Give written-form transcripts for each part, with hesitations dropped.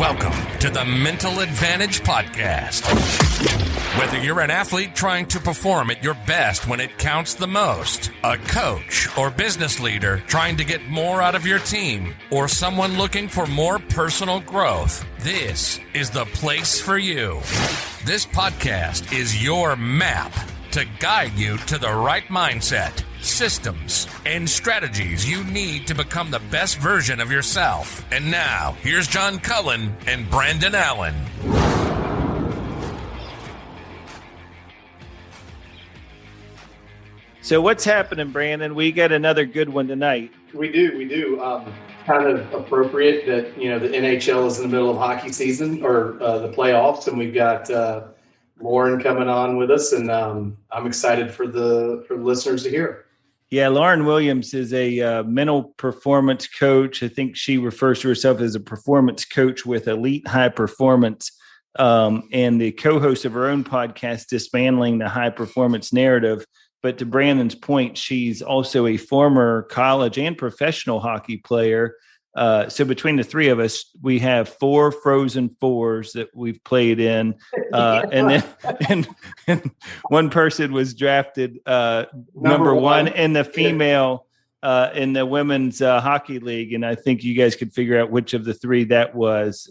Welcome to the Mental Advantage Podcast. Whether you're an athlete trying to perform at your best when it counts the most, a coach or business leader trying to get more out of your team, or someone looking for more personal growth, this is the place for you. This podcast is your map to guide you to the right mindset, systems, and strategies you need to become the best version of yourself. And now, here's John Cullen and Brandon Allen. So what's happening, Brandon? We got another good one tonight. We do. Kind of appropriate that, the NHL is in the middle of hockey season or the playoffs, and we've got Lauren coming on with us, and I'm excited for the listeners to hear. Yeah, Lauren Williams is a mental performance coach. I think she refers to herself as a performance coach with elite high performance, and the co-host of her own podcast, Dismantling the High Performance Narrative. But to Brandon's point, she's also a former college and professional hockey player. So between the three of us, we have 4 Frozen Fours that we've played in. And one person was drafted number one in the female in the women's hockey league. And I think you guys could figure out which of the 3 that was.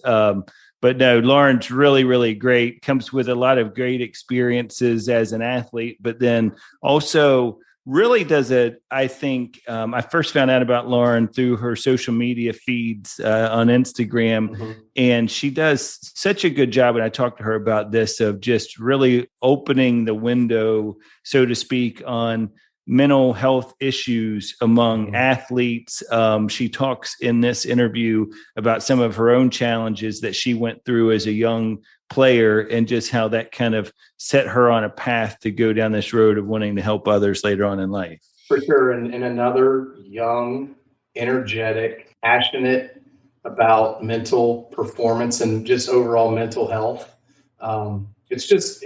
But no, Lauren's really, really great. Comes with a lot of great experiences as an athlete, but then also really does it. I think I first found out about Lauren through her social media feeds on Instagram, and she does such a good job. And I talked to her about this of just really opening the window, so to speak, on mental health issues among athletes. She talks in this interview about some of her own challenges that she went through as a young player and just how that kind of set her on a path to go down this road of wanting to help others later on in life. For sure. And another young, energetic, passionate about mental performance and just overall mental health. It's just,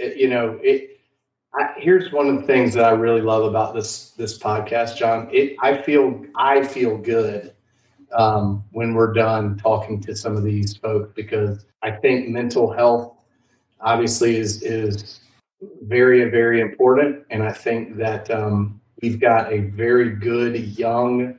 here's one of the things that I really love about this podcast, John. I feel good when we're done talking to some of these folks, because I think mental health obviously is very, very important. And I think that we've got a very good, young,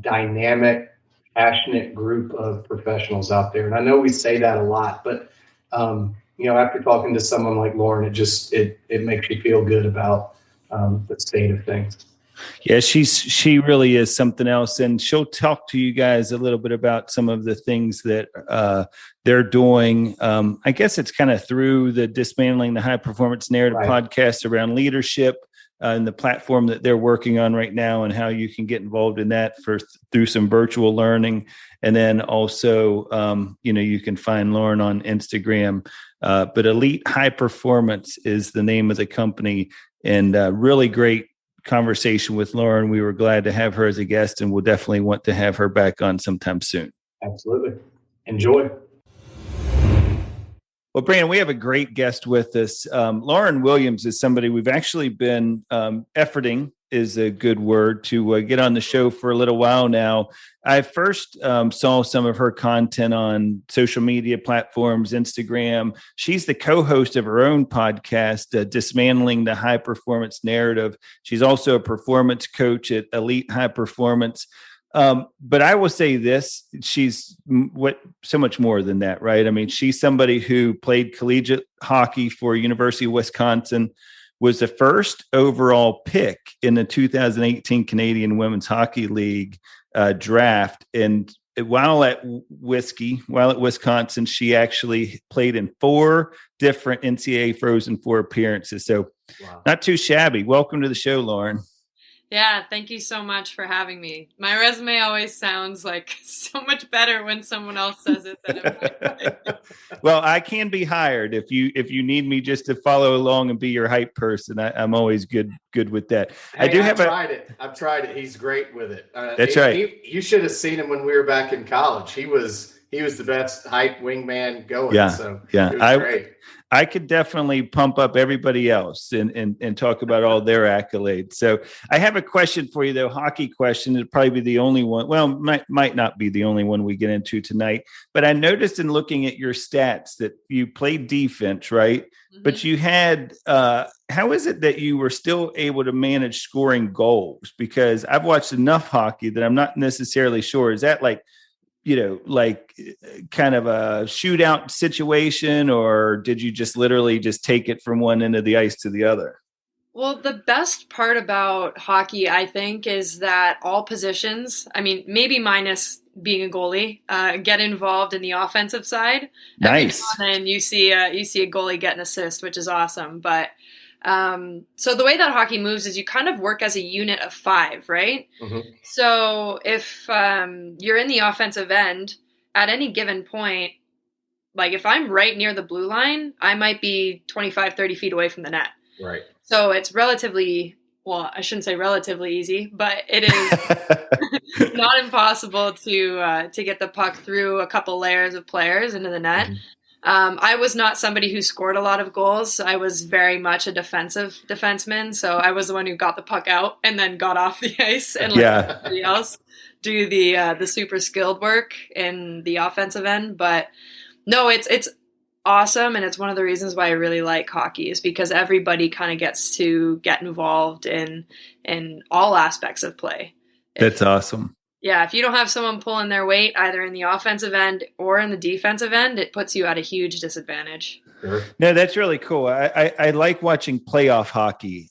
dynamic, passionate group of professionals out there. And I know we say that a lot, but after talking to someone like Lauren, it makes you feel good about the state of things. Yeah, she really is something else, and she'll talk to you guys a little bit about some of the things that they're doing. I guess it's kind of through the Dismantling the High Performance Narrative podcast around leadership and the platform that they're working on right now, and how you can get involved in that through some virtual learning. And then also, you can find Lauren on Instagram. But Elite High Performance is the name of the company, and really great conversation with Lauren. We were glad to have her as a guest, and we'll definitely want to have her back on sometime soon. Absolutely. Enjoy. Well, Brandon, we have a great guest with us. Lauren Williams is somebody we've actually been efforting, is a good word, to get on the show for a little while now. I first saw some of her content on social media platforms, Instagram. She's the co-host of her own podcast, Dismantling the High Performance Narrative. She's also a performance coach at Elite High Performance. But I will say this, she's so much more than that, right? I mean, she's somebody who played collegiate hockey for University of Wisconsin, was the first overall pick in the 2018 Canadian Women's Hockey League draft. And while at Wisconsin, she actually played in 4 different NCAA Frozen Four appearances. So Not too shabby. Welcome to the show, Lauren. Yeah, thank you so much for having me. My resume always sounds like so much better when someone else says it than it. Well, I can be hired if you need me just to follow along and be your hype person. I'm always good with that. Hey, I've tried it. He's great with it. That's right. You should have seen him when we were back in college. He was the best hype wingman going. Yeah, so yeah. it was great. I could definitely pump up everybody else and talk about all their accolades. So I have a question for you, though. Hockey question. It'd probably be the only one. Well, might not be the only one we get into tonight. But I noticed in looking at your stats that you played defense, right? Mm-hmm. But you had, how is it that you were still able to manage scoring goals? Because I've watched enough hockey that I'm not necessarily sure. Is that like kind of a shootout situation, or did you just literally just take it from one end of the ice to the other? Well, the best part about hockey, I think, is that all positions, I mean, maybe minus being a goalie, get involved in the offensive side. Nice. And you see a goalie get an assist, which is awesome. But so the way that hockey moves is you kind of work as a unit of 5, right? Mm-hmm. So if you're in the offensive end at any given point, like if I'm right near the blue line, I might be 25, 30 feet away from the net. Right. So it's relatively, well, I shouldn't say relatively easy, but it is not impossible to get the puck through a couple layers of players into the net. Mm-hmm. I was not somebody who scored a lot of goals. I was very much a defensive defenseman. So I was the one who got the puck out and then got off the ice and let everybody else do the super skilled work in the offensive end. But no, it's awesome. And it's one of the reasons why I really like hockey is because everybody kind of gets to get involved in all aspects of play. That's awesome. Yeah, if you don't have someone pulling their weight either in the offensive end or in the defensive end, it puts you at a huge disadvantage. Sure. No, that's really cool. I like watching playoff hockey,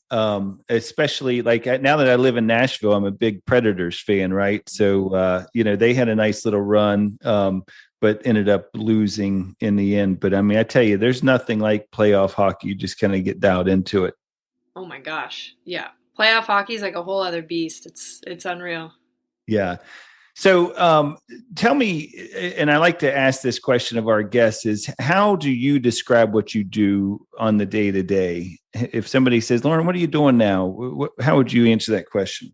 especially like now that I live in Nashville, I'm a big Predators fan, right? So, they had a nice little run, but ended up losing in the end. But I mean, I tell you, there's nothing like playoff hockey. You just kind of get dialed into it. Oh my gosh. Yeah. Playoff hockey is like a whole other beast. It's unreal. Yeah. So tell me, and I like to ask this question of our guests, is how do you describe what you do on the day to day? If somebody says, Lauren, what are you doing now? How would you answer that question?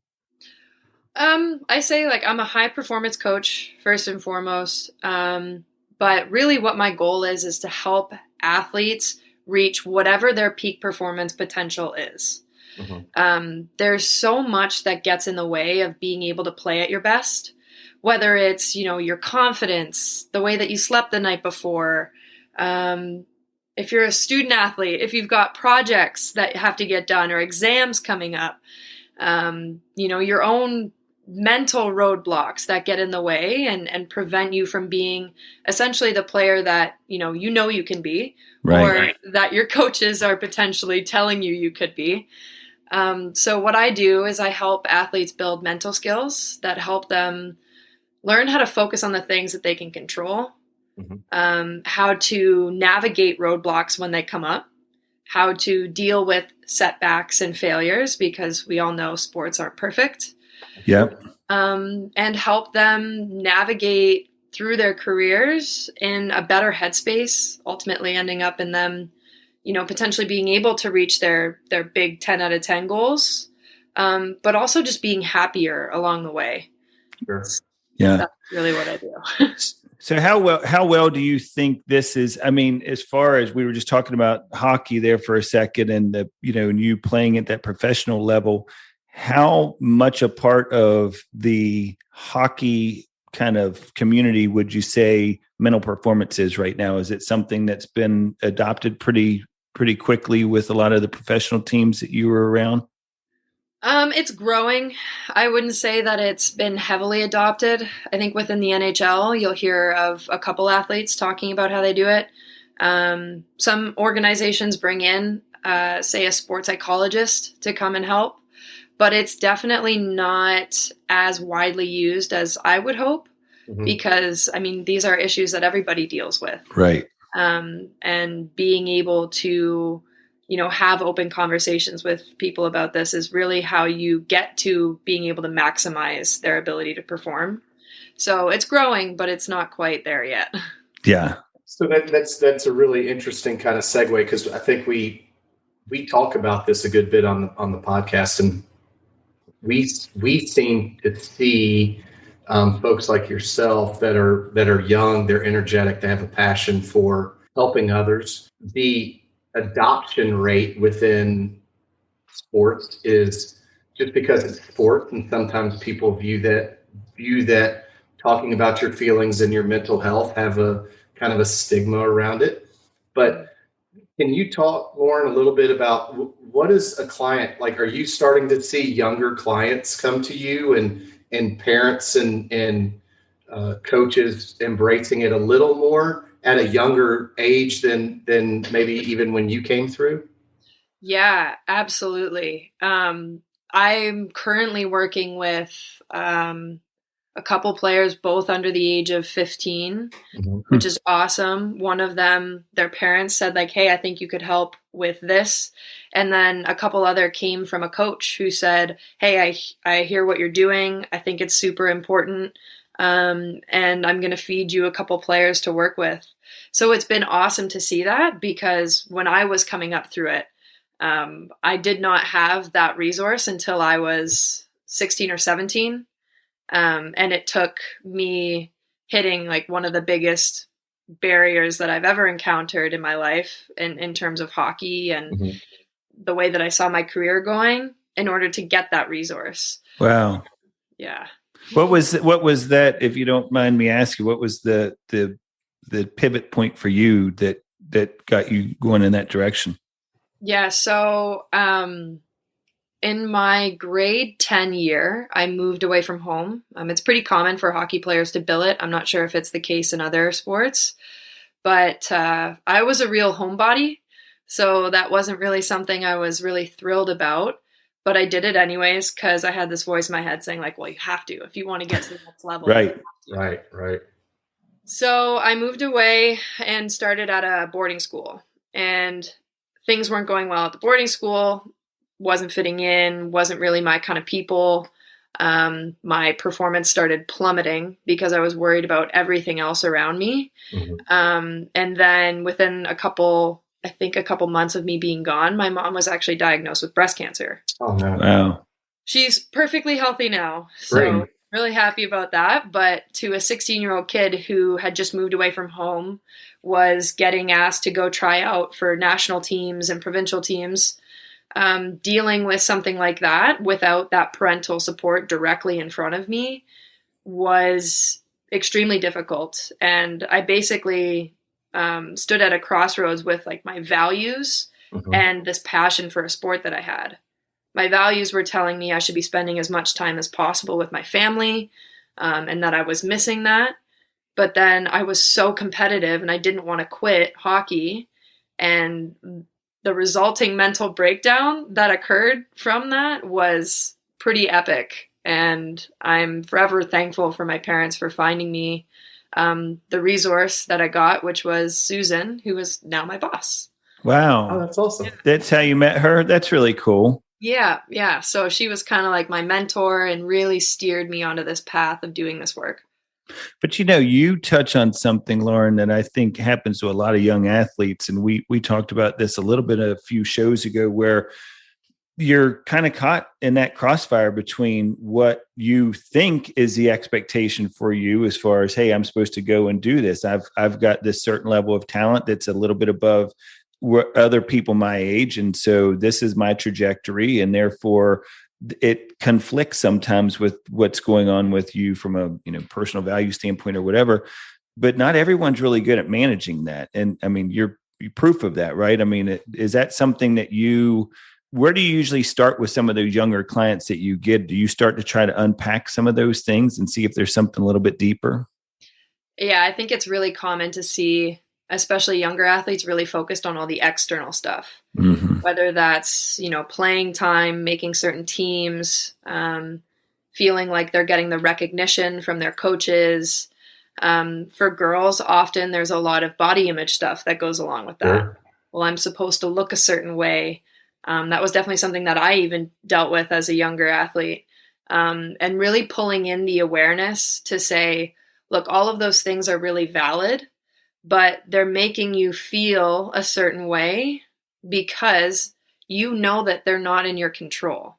I say I'm a high performance coach first and foremost. But really what my goal is to help athletes reach whatever their peak performance potential is. Mm-hmm. There's so much that gets in the way of being able to play at your best, whether it's, your confidence, the way that you slept the night before. If you're a student athlete, if you've got projects that have to get done or exams coming up, your own mental roadblocks that get in the way and prevent you from being essentially the player that, you can be, right, or that your coaches are potentially telling you could be. So what I do is I help athletes build mental skills that help them learn how to focus on the things that they can control, mm-hmm. How to navigate roadblocks when they come up, how to deal with setbacks and failures, because we all know sports aren't perfect. Yep. And help them navigate through their careers in a better headspace, ultimately ending up in them, potentially being able to reach their big 10 out of 10 goals, but also just being happier along the way. Sure. Yeah. That's really what I do. So how well do you think this is? I mean, as far as we were just talking about hockey there for a second and and you playing at that professional level, how much a part of the hockey kind of community would you say mental performance is right now? Is it something that's been adopted pretty quickly with a lot of the professional teams that you were around? It's growing. I wouldn't say that it's been heavily adopted. I think within the NHL, you'll hear of a couple athletes talking about how they do it. Some organizations bring in, say, a sports psychologist to come and help, but it's definitely not as widely used as I would hope, mm-hmm. because, these are issues that everybody deals with. Right. And being able to, have open conversations with people about this is really how you get to being able to maximize their ability to perform. So it's growing, but it's not quite there yet. Yeah. So that's a really interesting kind of segue, because I think we talk about this a good bit on the podcast, and we seem to see folks like yourself that are young, they're energetic, they have a passion for helping others. The adoption rate within sports is just because it's sports, and sometimes people view that talking about your feelings and your mental health have a kind of a stigma around it. But can you talk, Lauren, a little bit about what is a client like? Are you starting to see younger clients come to you, and parents and coaches embracing it a little more at a younger age than maybe even when you came through? Yeah, absolutely. I'm currently working with a couple players, both under the age of 15, which is awesome. One of them, their parents said like, hey, I think you could help with this. And then a couple other came from a coach who said, hey, I hear what you're doing. I think it's super important. And I'm going to feed you a couple players to work with. So it's been awesome to see that, because when I was coming up through it, I did not have that resource until I was 16 or 17. And it took me hitting like one of the biggest barriers that I've ever encountered in my life in terms of hockey and the way that I saw my career going in order to get that resource. Wow. Yeah. What was that, if you don't mind me asking, what was the pivot point for you that got you going in that direction? Yeah. So, in my grade 10 year, I moved away from home. It's pretty common for hockey players to billet. I'm not sure if it's the case in other sports, but I was a real homebody. So that wasn't really something I was really thrilled about, but I did it anyways because I had this voice in my head saying like, well, you have to, if you want to get to the next level. Right. Right. So I moved away and started at a boarding school, and things weren't going well at the boarding school. Wasn't fitting in, wasn't really my kind of people. My performance started plummeting because I was worried about everything else around me. And then within a couple months of me being gone, my mom was actually diagnosed with breast cancer. Oh, no. Wow. She's perfectly healthy now. So really happy about that. But to a 16-year-old kid who had just moved away from home, was getting asked to go try out for national teams and provincial teams, dealing with something like that without that parental support directly in front of me was extremely difficult. And I basically stood at a crossroads with like my values and this passion for a sport that I had. My values were telling me I should be spending as much time as possible with my family, and that I was missing that. But then I was so competitive and I didn't want to quit hockey, and the resulting mental breakdown that occurred from that was pretty epic. And I'm forever thankful for my parents for finding me the resource that I got, which was Susan, who is now my boss. Wow. Oh, that's awesome. That's how you met her? That's really cool. Yeah. So she was kind of like my mentor and really steered me onto this path of doing this work. But you touch on something, Lauren, that I think happens to a lot of young athletes. And we talked about this a little bit a few shows ago, where you're kind of caught in that crossfire between what you think is the expectation for you as far as, hey, I'm supposed to go and do this. I've got this certain level of talent that's a little bit above other people my age. And so this is my trajectory. And therefore it conflicts sometimes with what's going on with you from a personal value standpoint or whatever, but not everyone's really good at managing that. And I mean, you're proof of that, right? I mean, is that something that where do you usually start with some of those younger clients that you get? Do you start to try to unpack some of those things and see if there's something a little bit deeper? Yeah, I think it's really common to see, especially younger athletes, really focused on all the external stuff, whether that's, playing time, making certain teams, feeling like they're getting the recognition from their coaches. For girls, often there's a lot of body image stuff that goes along with that. Yeah. Well, I'm supposed to look a certain way. That was definitely something that I even dealt with as a younger athlete, and really pulling in the awareness to say, look, all of those things are really valid, but they're making you feel a certain way because you know that they're not in your control.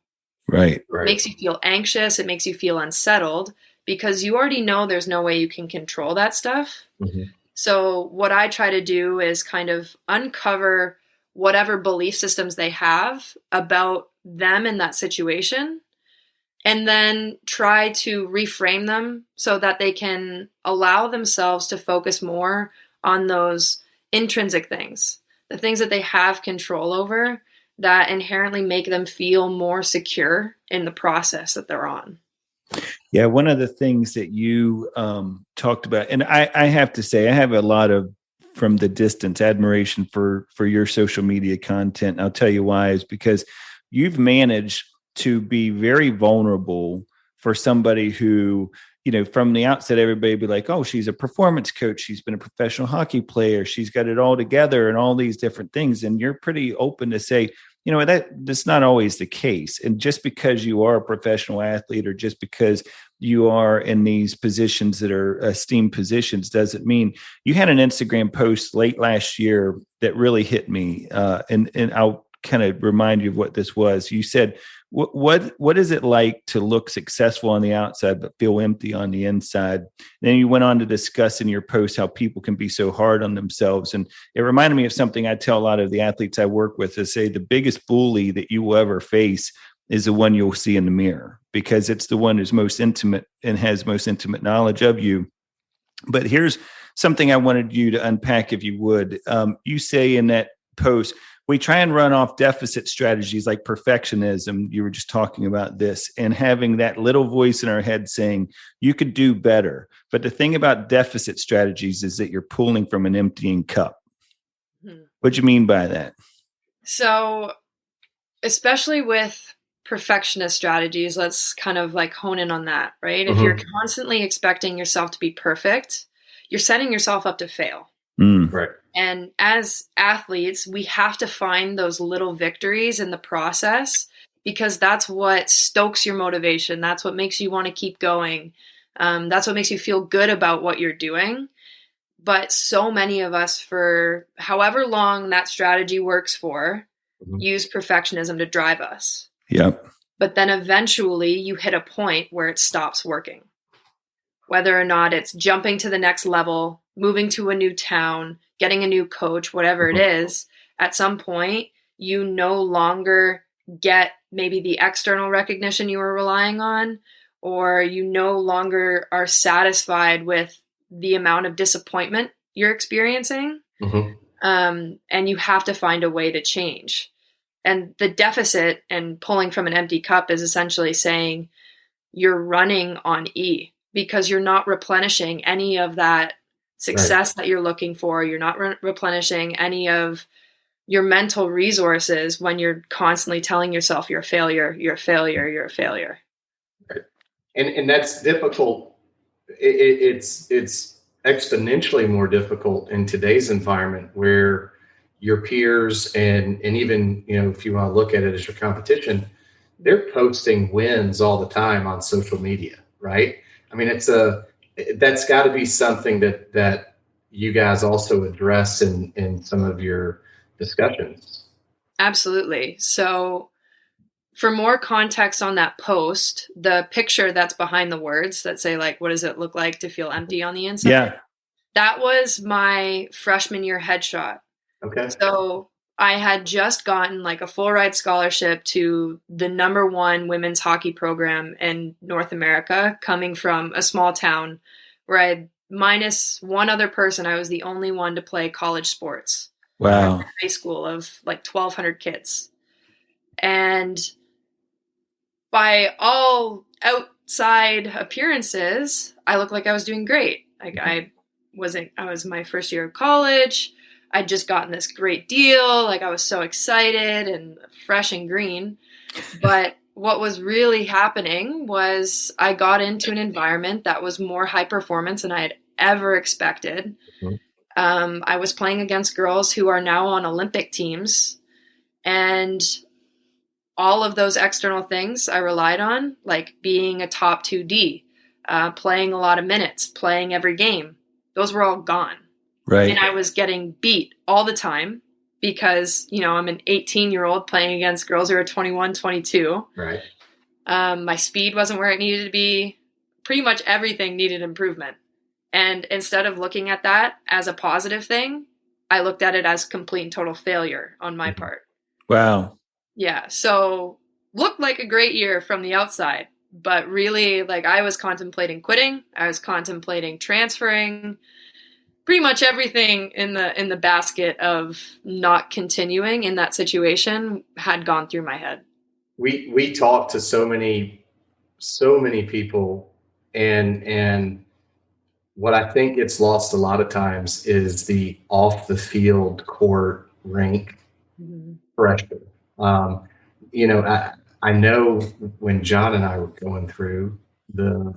Right. It makes you feel anxious. It makes you feel unsettled because you already know there's no way you can control that stuff. So what I try to do is kind of uncover whatever belief systems they have about them in that situation, and then try to reframe them so that they can allow themselves to focus more on those intrinsic things, the things that they have control over that inherently make them feel more secure in the process that they're on. Yeah, one of the things that you talked about, and I have to say, I have a lot of, from the distance, admiration for your social media content. And I'll tell you why, is because you've managed to be very vulnerable for somebody who, from the outset, everybody would be like, oh, she's a performance coach. She's been a professional hockey player. She's got it all together and all these different things. And you're pretty open to say, that's not always the case. And just because you are a professional athlete, or just because you are in these positions that are esteemed positions, doesn't mean. You had an Instagram post late last year that really hit me. And I'll kind of remind you of what this was. You said, what is it like to look successful on the outside but feel empty on the inside? And then you went on to discuss in your post how people can be so hard on themselves. And it reminded me of something I tell a lot of the athletes I work with, is say the biggest bully that you will ever face is the one you'll see in the mirror, because it's the one who's most intimate and has most intimate knowledge of you. But here's something I wanted you to unpack, if you would. You say in that post, we try and run off deficit strategies like perfectionism. You were just talking about this, and having that little voice in our head saying, you could do better. But the thing about deficit strategies is that you're pulling from an emptying cup. What do you mean by that? So, especially with perfectionist strategies, let's kind of like hone in on that, right? If you're constantly expecting yourself to be perfect, you're setting yourself up to fail. Right. And as athletes, we have to find those little victories in the process, because that's what stokes your motivation. That's what makes you want to keep going. That's what makes you feel good about what you're doing. But so many of us, for however long that strategy works for, use perfectionism to drive us. Yep. But then eventually you hit a point where it stops working. Whether or not it's jumping to the next level, moving to a new town, getting a new coach, whatever it is, at some point, you no longer get maybe the external recognition you were relying on, or you no longer are satisfied with the amount of disappointment you're experiencing. And you have to find a way to change. And the deficit and pulling from an empty cup is essentially saying you're running on E, because you're not replenishing any of that success that you're looking for. You're not replenishing any of your mental resources when you're constantly telling yourself you're a failure, you're a failure, you're a failure. Right. And that's difficult. It's exponentially more difficult in today's environment, where your peers and even, if you want to look at it as your competition, they're posting wins all the time on social media, right? I mean, that's got to be something that you guys also address in some of your discussions. Absolutely. So for more context on that post, the picture that's behind the words that say, like, what does it look like to feel empty on the inside? Yeah. That was my freshman year headshot. Okay. So I had just gotten like a full ride scholarship to the #1 women's hockey program in North America, coming from a small town where I had minus one other person. I was the only one to play college sports. Wow. High school of like 1,200 kids. And by all outside appearances, I looked like I was doing great. Like I was my first year of college. I'd just gotten this great deal. Like I was so excited and fresh and green. But what was really happening was I got into an environment that was more high performance than I had ever expected. I was playing against girls who are now on Olympic teams, and all of those external things I relied on, like being a top 2D, playing a lot of minutes, playing every game, those were all gone. Right. And I was getting beat all the time because, I'm an 18-year-old playing against girls who are 21, 22. Right. My speed wasn't where it needed to be. Pretty much everything needed improvement. And instead of looking at that as a positive thing, I looked at it as complete and total failure on my part. Wow. Yeah. So looked like a great year from the outside, but really, like, I was contemplating quitting. I was contemplating transferring. Pretty much everything in the basket of not continuing in that situation had gone through my head. We talked to so many people, and what I think gets lost a lot of times is the off the field court rank pressure. I know when John and I were going through, the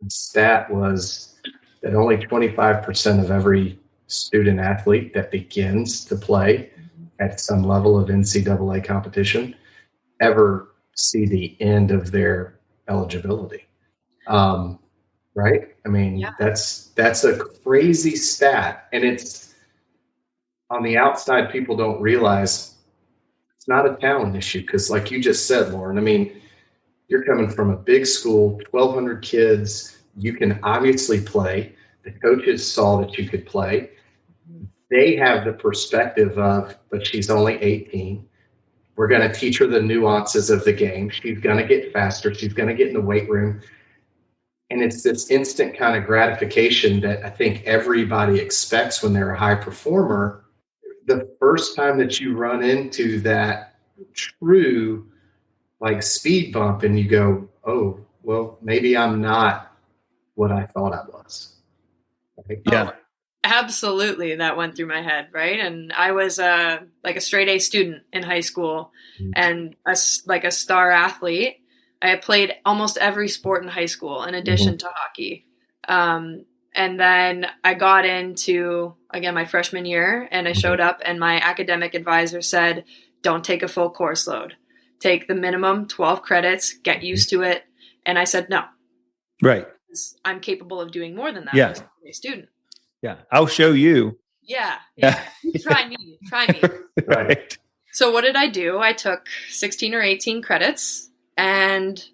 stat was that only 25% of every student athlete that begins to play at some level of NCAA competition ever see the end of their eligibility. Right? I mean, that's a crazy stat. And it's on the outside, people don't realize it's not a talent issue. Because like you just said, Lauren, I mean, you're coming from a big school, 1,200 kids. You can obviously play. The coaches saw that you could play. They have the perspective of, but she's only 18. We're going to teach her the nuances of the game. She's going to get faster. She's going to get in the weight room. And it's this instant kind of gratification that I think everybody expects when they're a high performer. The first time that you run into that true like speed bump and you go, oh, well, maybe I'm not what I thought I was. Right? Yeah. Oh, absolutely. That went through my head. Right. And I was like a straight A student in high school and a star athlete. I had played almost every sport in high school in addition to hockey. And then I got into, again, my freshman year, and I showed up and my academic advisor said, don't take a full course load. Take the minimum 12 credits, get used to it. And I said, no. Right. I'm capable of doing more than that Yeah. as a student. Yeah. I'll show you. Yeah. Try me. Right. So what did I do? I took 16 or 18 credits and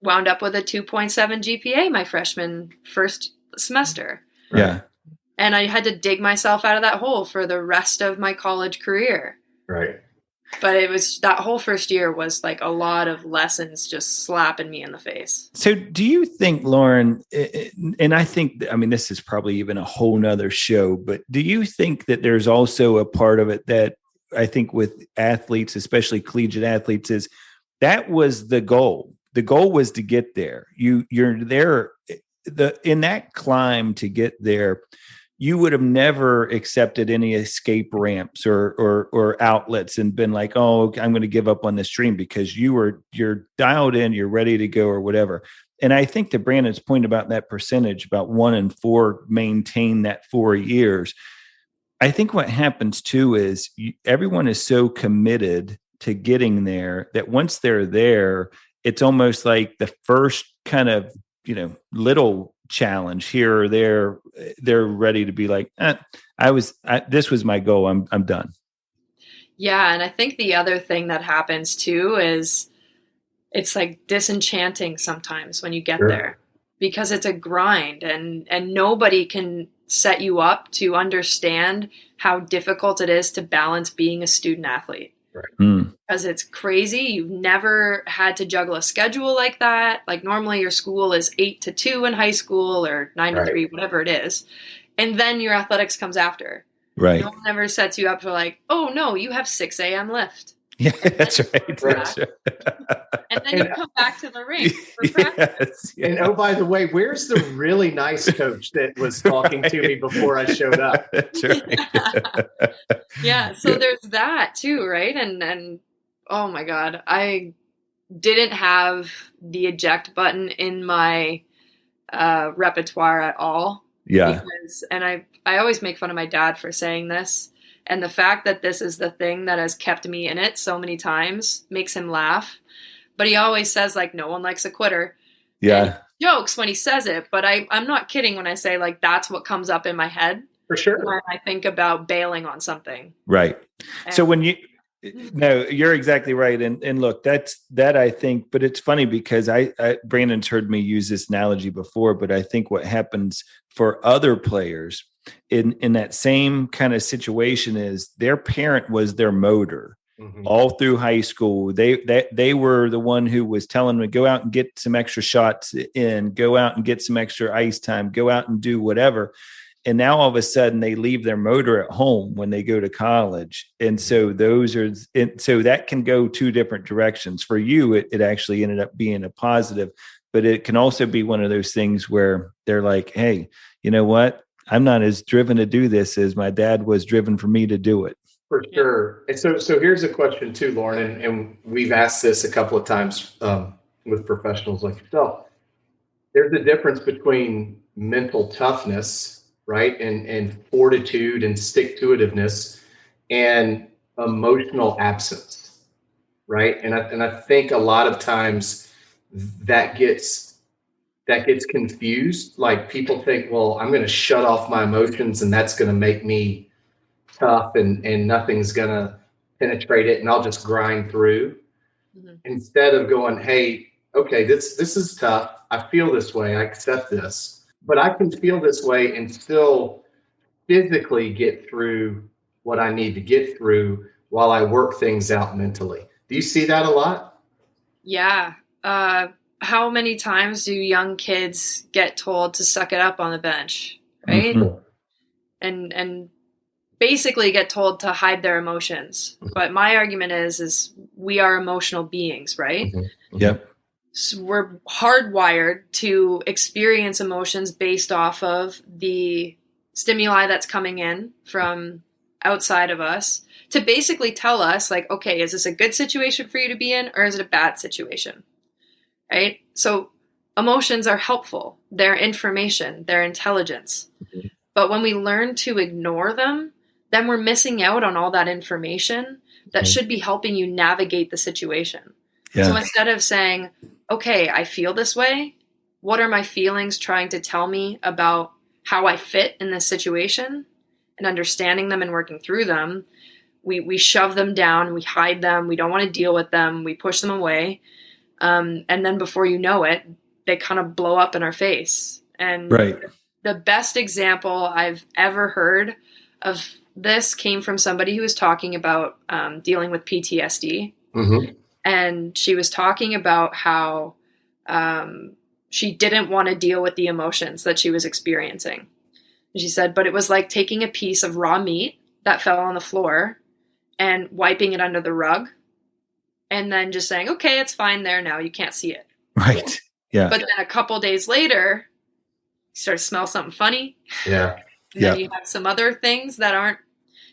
wound up with a 2.7 GPA my freshman first semester. Right? Yeah. And I had to dig myself out of that hole for the rest of my college career. Right. But it was that whole first year was like a lot of lessons just slapping me in the face. So do you think, Lauren, and I think, I mean, this is probably even a whole nother show, but do you think that there's also a part of it that I think with athletes, especially collegiate athletes, is that was the goal. The goal was to get there. You're there in that climb to get there. You would have never accepted any escape ramps or outlets and been like, oh, I'm going to give up on this dream, because you're dialed in, you're ready to go or whatever. And I think to Brandon's point about that percentage, about 1 in 4 maintain that 4 years. I think what happens too is everyone is so committed to getting there that once they're there, it's almost like the first kind of, little challenge here or there, they're ready to be like, this was my goal. I'm done. Yeah. And I think the other thing that happens too is it's like disenchanting sometimes when you get there, because it's a grind and nobody can set you up to understand how difficult it is to balance being a student athlete. Right. Because it's crazy. You've never had to juggle a schedule like that. Like normally your school is 8 to 2 in high school or 9 to 3, whatever it is. And then your athletics comes after. Right. No one ever sets you up for like, oh no, you have 6 a.m. lift. Yeah, that's right. That's right. And then you come back to the rink for practice. And oh, by the way, where's the really nice coach that was talking to me before I showed up? That's right. Yeah. So there's that too, right? And oh my God, I didn't have the eject button in my repertoire at all. Yeah. And I always make fun of my dad for saying this. And the fact that this is the thing that has kept me in it so many times makes him laugh. But he always says, like, no one likes a quitter. Yeah. And he jokes when he says it, but I'm not kidding when I say, like, that's what comes up in my head. For sure. When I think about bailing on something. Right. And So when No, you're exactly right. And look, that I think, but it's funny because Brandon's heard me use this analogy before, but I think what happens for other players in that same kind of situation is their parent was their motor. Mm-hmm. All through high school. They were the one who was telling them to go out and get some extra shots in, go out and get some extra ice time, go out and do whatever. And now all of a sudden they leave their motor at home when they go to college. And so so that can go two different directions. For you, it actually ended up being a positive, but it can also be one of those things where they're like, hey, you know what? I'm not as driven to do this as my dad was driven for me to do it. For sure. And so here's a question too, Lauren, and we've asked this a couple of times with professionals like yourself. There's a difference between mental toughness, right, and fortitude and stick-to-itiveness, and emotional absence, right? And I think a lot of times that gets confused. Like people think, well, I'm going to shut off my emotions, and that's going to make me tough, and nothing's going to penetrate it, and I'll just grind through. Mm-hmm. Instead of going, hey, okay, this is tough. I feel this way. I accept this. But I can feel this way and still physically get through what I need to get through while I work things out mentally. Do you see that a lot? Yeah. How many times do young kids get told to suck it up on the bench, right? Mm-hmm. And basically get told to hide their emotions. Mm-hmm. But my argument is we are emotional beings, right? Mm-hmm. Yep. So we're hardwired to experience emotions based off of the stimuli that's coming in from outside of us to basically tell us, like, okay, is this a good situation for you to be in, or is it a bad situation? Right? So emotions are helpful. They're information. They're intelligence. Mm-hmm. But when we learn to ignore them, then we're missing out on all that information that should be helping you navigate the situation. Yeah. So instead of saying, okay, I feel this way, what are my feelings trying to tell me about how I fit in this situation, and understanding them and working through them, we shove them down, we hide them, we don't want to deal with them, we push them away. And then before you know it, they kind of blow up in our face. And right. The best example I've ever heard of this came from somebody who was talking about dealing with PTSD. Mm-hmm. And she was talking about how she didn't want to deal with the emotions that she was experiencing. And she said, but it was like taking a piece of raw meat that fell on the floor and wiping it under the rug and then just saying, okay, it's fine there now. You can't see it. Right. Yeah. But then a couple days later, you start to smell something funny. Yeah. And then you have some other things that aren't,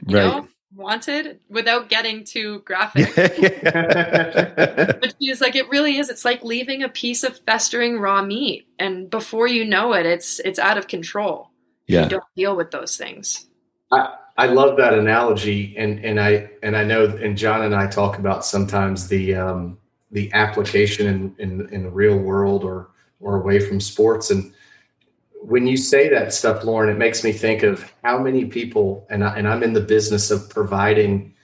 you know, wanted, without getting too graphic. But she was like, it really is. It's like leaving a piece of festering raw meat. And before you know it, it's out of control. Yeah. You don't deal with those things. I love that analogy. And I know, and John and I talk about sometimes the application in the real world or away from sports. And when you say that stuff, Lauren, it makes me think of how many people, and I'm in the business of providing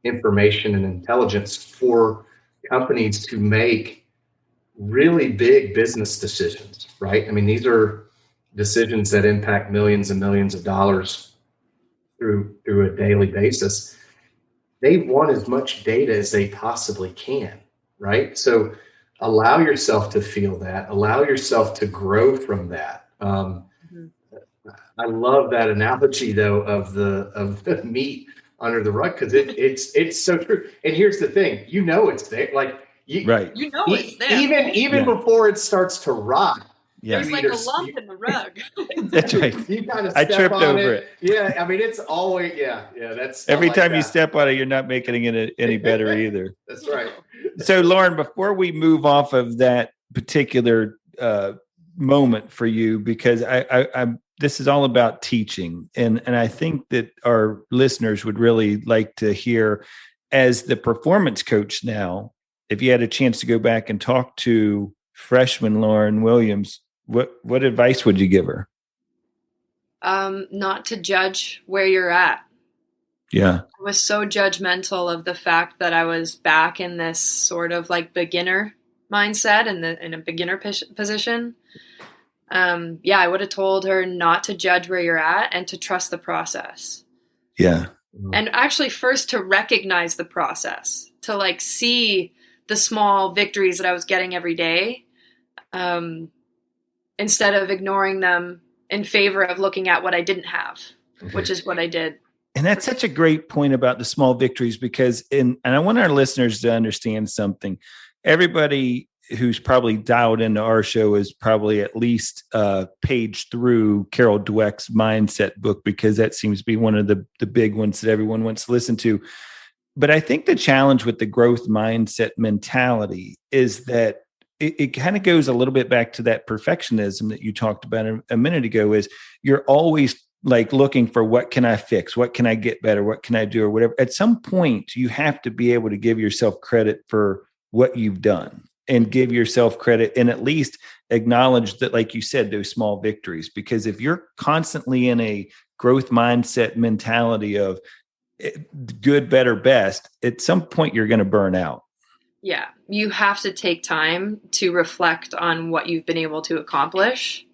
information and intelligence for companies to make really big business decisions, right? I mean, these are decisions that impact millions and millions of dollars through a daily basis. They want as much data as they possibly can, right? So allow yourself to feel that. Allow yourself to grow from that. I love that analogy, though, of the meat under the rug, because it's so true. And here's the thing: you know it's there, like it's there, even before it starts to rot. Yeah. There's like a lump in the rug. That's right. You kind of I tripped over it. Yeah, I mean, it's always that's every time you step on it, you're not making it any better either. That's right. So, Lauren, before we move off of that particular moment for you, because I this is all about teaching, and I think that our listeners would really like to hear, as the performance coach now, if you had a chance to go back and talk to freshman Lauren Williams, what advice would you give her? Not to judge where you're at. Yeah. I was so judgmental of the fact that I was back in this sort of like beginner mindset in a beginner position. I would have told her not to judge where you're at and to trust the process. Yeah. And actually first to recognize the process, to like see the small victories that I was getting every day, instead of ignoring them in favor of looking at what I didn't have, which is what I did. And that's such a great point about the small victories, because and I want our listeners to understand something. Everybody who's probably dialed into our show is probably at least paged through Carol Dweck's mindset book, because that seems to be one of the big ones that everyone wants to listen to. But I think the challenge with the growth mindset mentality is that it kind of goes a little bit back to that perfectionism that you talked about a minute ago. Is you're always like looking for, what can I fix? What can I get better? What can I do? Or whatever. At some point, you have to be able to give yourself credit for what you've done, and give yourself credit, and at least acknowledge that, like you said, those small victories. Because if you're constantly in a growth mindset mentality of good, better, best, at some point you're going to burn out. Yeah. You have to take time to reflect on what you've been able to accomplish,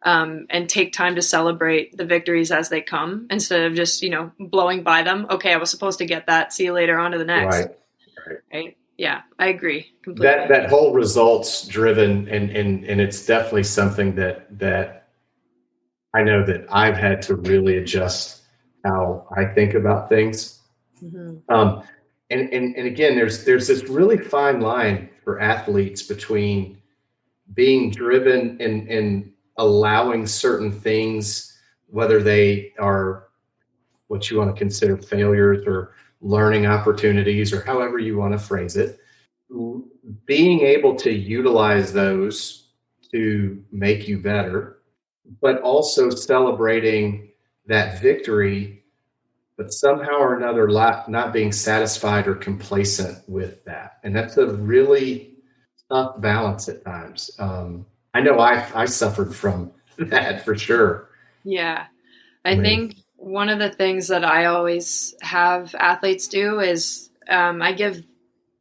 and take time to celebrate the victories as they come, instead of just, blowing by them. Okay, I was supposed to get that. See you later, on to the next. Right. Yeah, I agree completely. That whole results driven, and it's definitely something that I know that I've had to really adjust how I think about things. Mm-hmm. And again, there's this really fine line for athletes between being driven and allowing certain things, whether they are what you want to consider failures or learning opportunities, or however you want to phrase it, being able to utilize those to make you better, but also celebrating that victory, but somehow or another not being satisfied or complacent with that. And that's a really tough balance at times. I know I suffered from that for sure. Yeah. I think one of the things that I always have athletes do is I give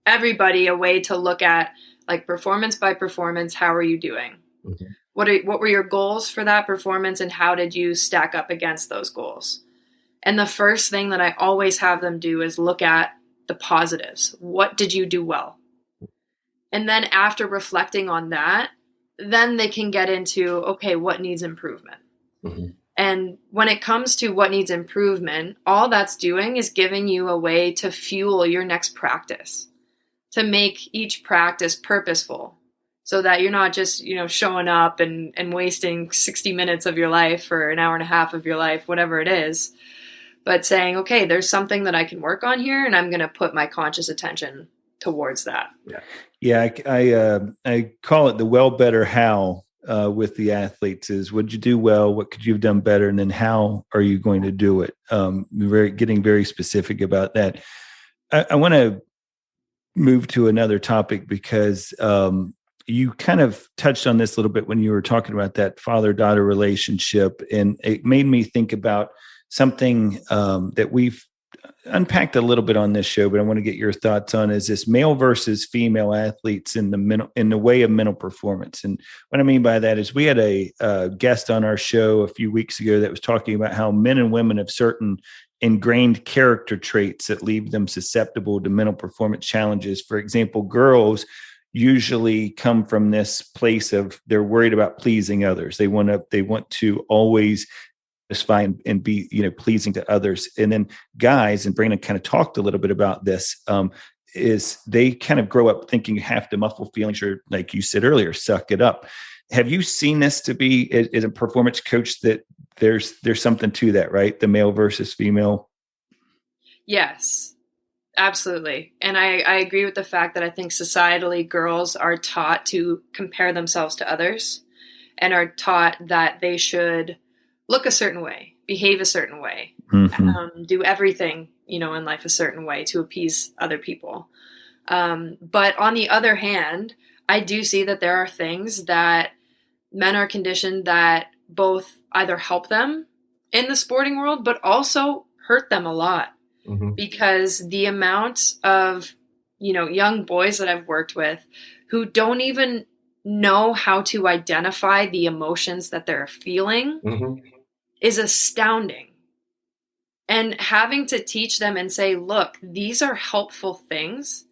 everybody a way to look at, like, performance by performance. How are you doing? Mm-hmm. What were your goals for that performance, and how did you stack up against those goals? And the first thing that I always have them do is look at the positives. What did you do well? And then after reflecting on that, then they can get into, okay, what needs improvement? Mm-hmm. And when it comes to what needs improvement, all that's doing is giving you a way to fuel your next practice, to make each practice purposeful, so that you're not just, showing up and wasting 60 minutes of your life or an hour and a half of your life, whatever it is, but saying, okay, there's something that I can work on here, and I'm going to put my conscious attention towards that. Yeah. I call it the well, better, how. With the athletes is, what did you do well? What could you have done better? And then how are you going to do it? Getting very specific about that. I want to move to another topic, because you kind of touched on this a little bit when you were talking about that father-daughter relationship. And it made me think about something that we've unpacked a little bit on this show, but I want to get your thoughts on, is this male versus female athletes in the way of mental performance. And what I mean by that is, we had a guest on our show a few weeks ago that was talking about how men and women have certain ingrained character traits that leave them susceptible to mental performance challenges. For example, girls usually come from this place of, they're worried about pleasing others. They want to always satisfy and be, pleasing to others. And then guys, and Brandon kind of talked a little bit about this, is they kind of grow up thinking you have to muffle feelings, or, like you said earlier, suck it up. Have you seen this to be, as a performance coach, that there's something to that, right? The male versus female. Yes, absolutely. And I agree with the fact that I think societally, girls are taught to compare themselves to others, and are taught that they should look a certain way, behave a certain way, do everything, in life a certain way to appease other people. But on the other hand, I do see that there are things that men are conditioned that both either help them in the sporting world, but also hurt them a lot. because the amount of, young boys that I've worked with who don't even know how to identify the emotions that they're feeling is astounding. And having to teach them and say, look, these are helpful things.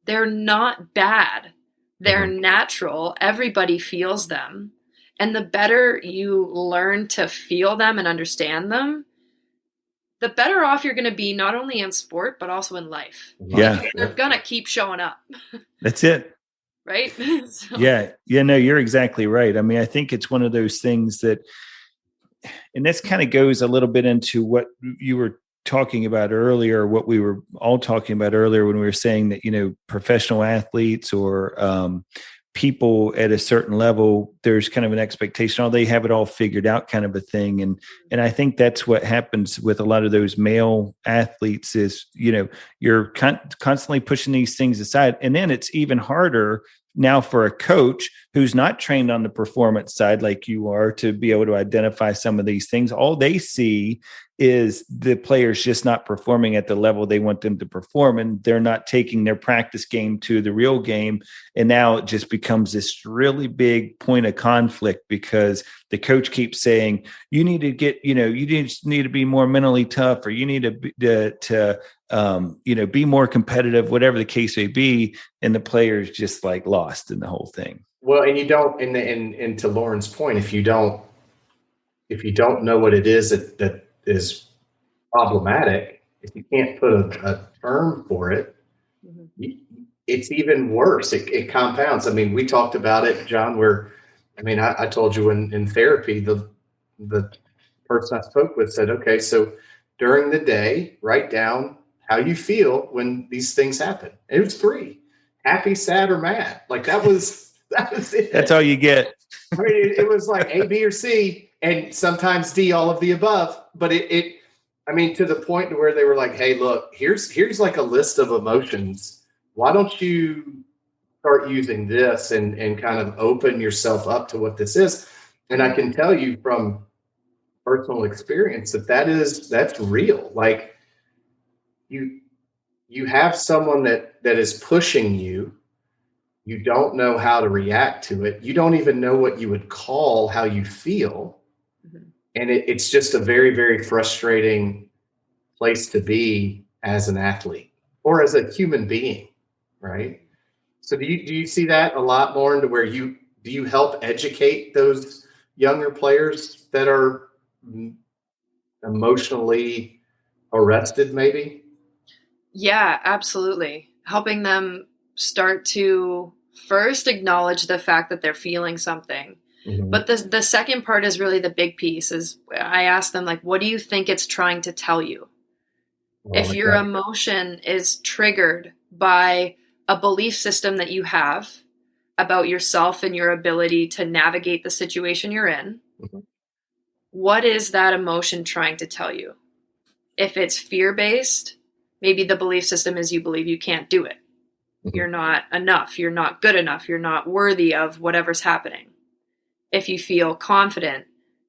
They're not bad. They're natural. Everybody feels them. And the better you learn to feel them and understand them, the better off you're going to be, not only in sport, but also in life. Yeah. Because they're going to keep showing up. That's it. Right? So. Yeah. No, you're exactly right. I mean, I think it's one of those things that, and this kind of goes a little bit into what you were talking about earlier, what we were all talking about earlier when we were saying that, professional athletes or people at a certain level, there's kind of an expectation, they have it all figured out kind of a thing. And I think that's what happens with a lot of those male athletes is, you're constantly pushing these things aside. And then it's even harder now for a coach who's not trained on the performance side like you are to be able to identify some of these things. All they see is the players just not performing at the level they want them to perform, and they're not taking their practice game to the real game. And now it just becomes this really big point of conflict because the coach keeps saying, you need to get, you just need to be more mentally tough, or you need to be more competitive, whatever the case may be. And the player's just like lost in the whole thing. Well, and you don't, and to Lauren's point, if you don't know what it is that is problematic, if you can't put a term for it, it's even worse. It compounds. I mean, we talked about it, John, I told you in therapy, the person I spoke with said, okay, so during the day, write down how you feel when these things happen. And it was 3: happy, sad, or mad. Like that was it. That's all you get. I mean, it was like A, B, or C, and sometimes D, all of the above. But to the point to where they were like, hey, look, here's like a list of emotions. Why don't you start using this and kind of open yourself up to what this is? And I can tell you from personal experience that's real. Like you have someone that is pushing you. You don't know how to react to it. You don't even know what you would call how you feel. And it's just a very, very frustrating place to be as an athlete or as a human being, right? So do you see that a lot more into where do you help educate those younger players that are emotionally arrested maybe? Yeah, absolutely. Helping them start to first acknowledge the fact that they're feeling something. But the second part is really the big piece is I ask them, like, what do you think it's trying to tell you? If your emotion is triggered by a belief system that you have about yourself and your ability to navigate the situation you're in, what is that emotion trying to tell you? If it's fear-based, maybe the belief system is you believe you can't do it. You're not enough. You're not good enough. You're not worthy of whatever's happening. If you feel confident,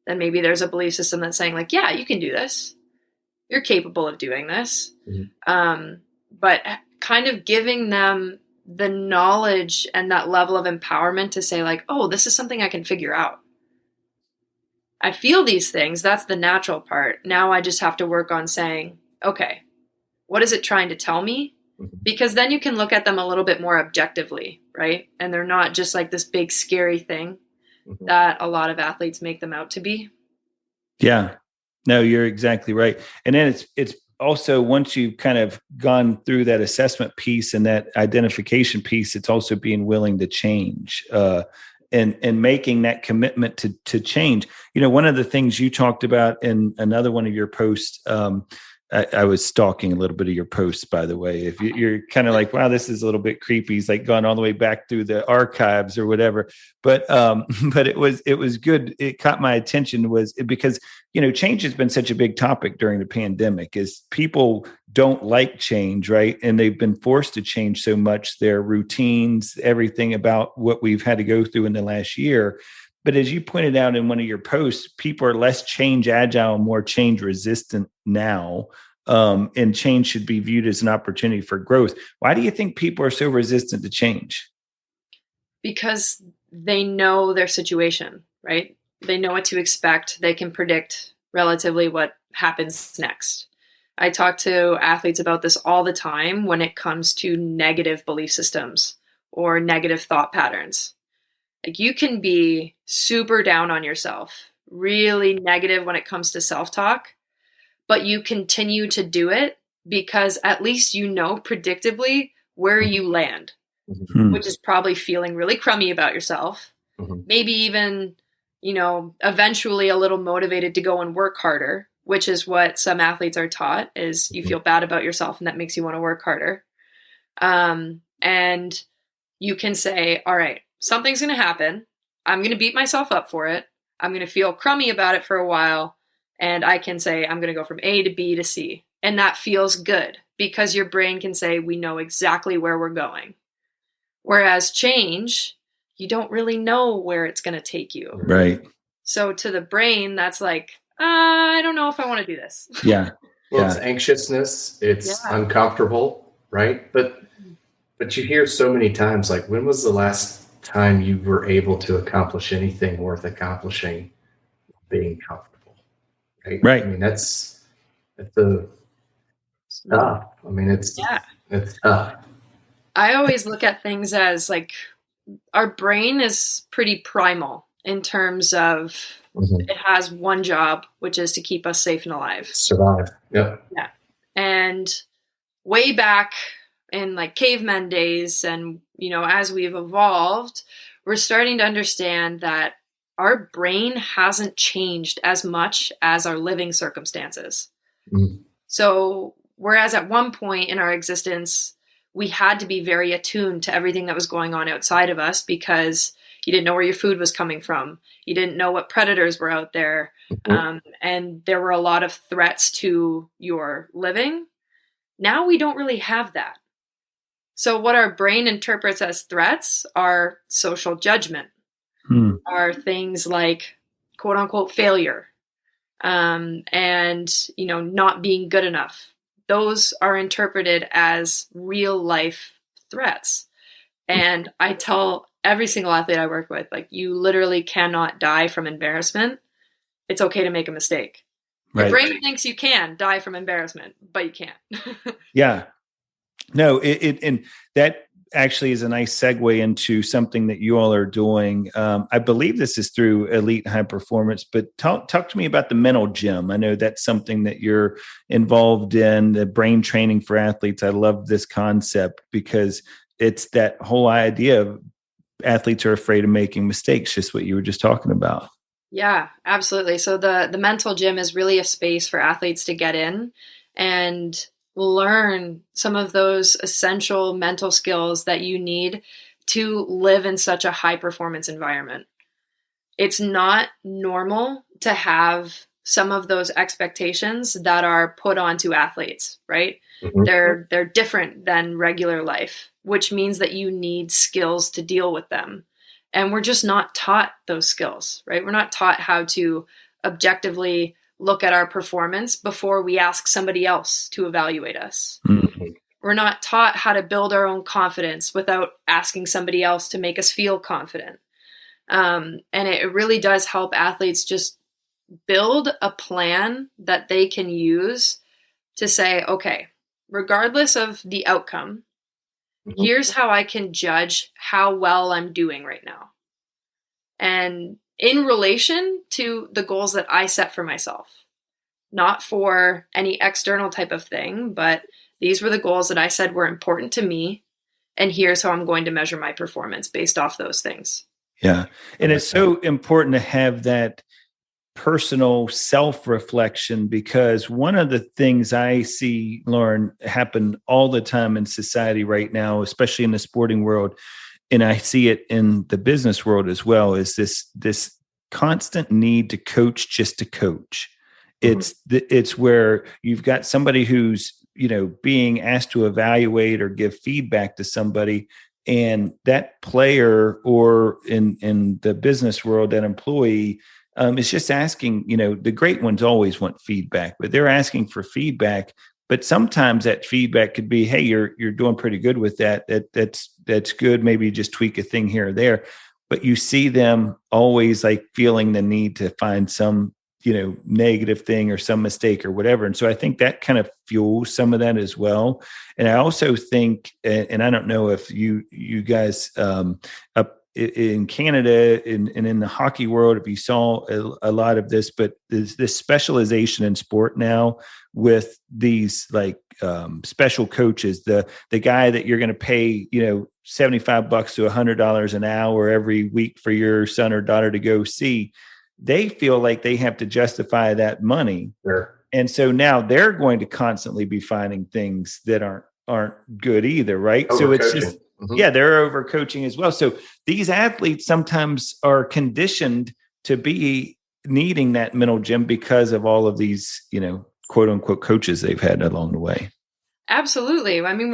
then maybe there's a belief system that's saying, like, yeah, you can do this. You're capable of doing this. But kind of giving them the knowledge and that level of empowerment to say, like, oh, this is something I can figure out. I feel these things. That's the natural part. Now I just have to work on saying, okay, what is it trying to tell me? Because then you can look at them a little bit more objectively, right? And they're not just like this big scary thing that a lot of athletes make them out to be. Yeah, no, you're exactly right. And then it's also, once you've kind of gone through that assessment piece and that identification piece, it's also being willing to change and making that commitment to change. One of the things you talked about in another one of your posts, I was stalking a little bit of your posts, by the way. If you're kind of like, wow, this is a little bit creepy. He's like gone all the way back through the archives or whatever. But it was good. It caught my attention because, change has been such a big topic during the pandemic is people don't like change, right? And they've been forced to change so much, their routines, everything about what we've had to go through in the last year. But as you pointed out in one of your posts, people are less change agile, more change resistant now. and change should be viewed as an opportunity for growth. Why do you think people are so resistant to change? Because they know their situation, right? They know what to expect. They can predict relatively what happens next. I talk to athletes about this all the time when it comes to negative belief systems or negative thought patterns. Like, you can be super down on yourself, really negative when it comes to self-talk, but you continue to do it because at least you know predictably where you land, which is probably feeling really crummy about yourself. Maybe even, eventually a little motivated to go and work harder, which is what some athletes are taught, is you feel bad about yourself and that makes you want to work harder. And you can say, all right, something's going to happen. I'm going to beat myself up for it. I'm going to feel crummy about it for a while. And I can say, I'm going to go from A to B to C. And that feels good because your brain can say, we know exactly where we're going. Whereas change, you don't really know where it's going to take you. Right. So to the brain, that's like, I don't know if I want to do this. Yeah. Well, it's anxiousness. It's uncomfortable, right? But you hear so many times, like, when was the last time you were able to accomplish anything worth accomplishing being comfortable? Right. I mean, that's tough. I mean, it's tough. I always look at things as like, our brain is pretty primal in terms of it has one job, which is to keep us safe and alive. Survive. Yep. Yeah. And way back in like caveman days and, as we've evolved, we're starting to understand that our brain hasn't changed as much as our living circumstances. So whereas at one point in our existence, we had to be very attuned to everything that was going on outside of us because you didn't know where your food was coming from. You didn't know what predators were out there. And there were a lot of threats to your living. Now we don't really have that. So what our brain interprets as threats are social judgment, are things like quote unquote failure, and, not being good enough. Those are interpreted as real life threats. And I tell every single athlete I work with, like, you literally cannot die from embarrassment. It's okay to make a mistake. Your brain thinks you can die from embarrassment, but you can't. Yeah. No, and that actually is a nice segue into something that you all are doing. I believe this is through Elite High Performance, but talk to me about the mental gym. I know that's something that you're involved in, the brain training for athletes. I love this concept because it's that whole idea of athletes are afraid of making mistakes, just what you were just talking about. Yeah, absolutely. So the mental gym is really a space for athletes to get in and learn some of those essential mental skills that you need to live in such a high performance environment. It's not normal to have some of those expectations that are put onto athletes, right? They're different than regular life, which means that you need skills to deal with them. And we're just not taught those skills, right? We're not taught how to objectively look at our performance before we ask somebody else to evaluate us. We're not taught how to build our own confidence without asking somebody else to make us feel confident. And it really does help athletes just build a plan that they can use to say, okay, regardless of the outcome, here's how I can judge how well I'm doing right now. And in relation to the goals that I set for myself, not for any external type of thing, but these were the goals that I said were important to me. And here's how I'm going to measure my performance based off those things. Yeah. And it's so important to have that personal self-reflection, because one of the things I see, Lauren, happen all the time in society right now, especially in the sporting world, and I see it in the business world as well, is this constant need to coach just to coach. It's where you've got somebody who's, being asked to evaluate or give feedback to somebody, and that player, or in the business world, that employee is just asking, the great ones always want feedback, but they're asking for feedback But sometimes that feedback could be, hey, you're doing pretty good with that. That's good. Maybe just tweak a thing here or there. But you see them always like feeling the need to find some, negative thing or some mistake or whatever. And so I think that kind of fuels some of that as well. And I also think, and I don't know if you guys up in Canada and in the hockey world, if you saw a lot of this, but this specialization in sport now with these like special coaches, the guy that you're going to pay, $75 to $100 an hour every week for your son or daughter to go see, they feel like they have to justify that money. Sure. And so now they're going to constantly be finding things that aren't good either. Right. So it's just, they're overcoaching as well. So these athletes sometimes are conditioned to be needing that mental gym because of all of these, quote unquote coaches they've had along the way. Absolutely. I mean,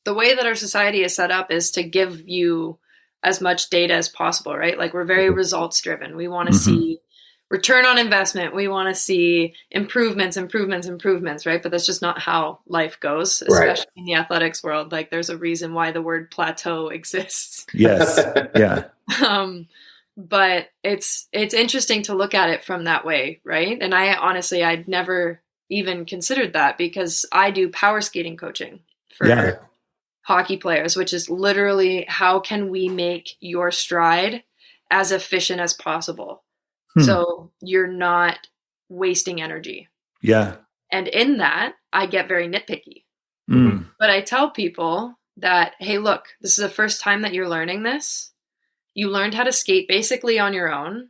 the way that our society is set up is to give you as much data as possible, right? Like we're very results driven. We want to see return on investment. We want to see improvements, right? But that's just not how life goes, especially in the athletics world. Like there's a reason why the word plateau exists. Yes. Yeah. But it's interesting to look at it from that way, right? And I'd never even considered that because I do power skating coaching for hockey players, which is literally how can we make your stride as efficient as possible so you're not wasting energy. Yeah. And in that, I get very nitpicky. But I tell people that, hey, look, this is the first time that you're learning this. You learned how to skate basically on your own.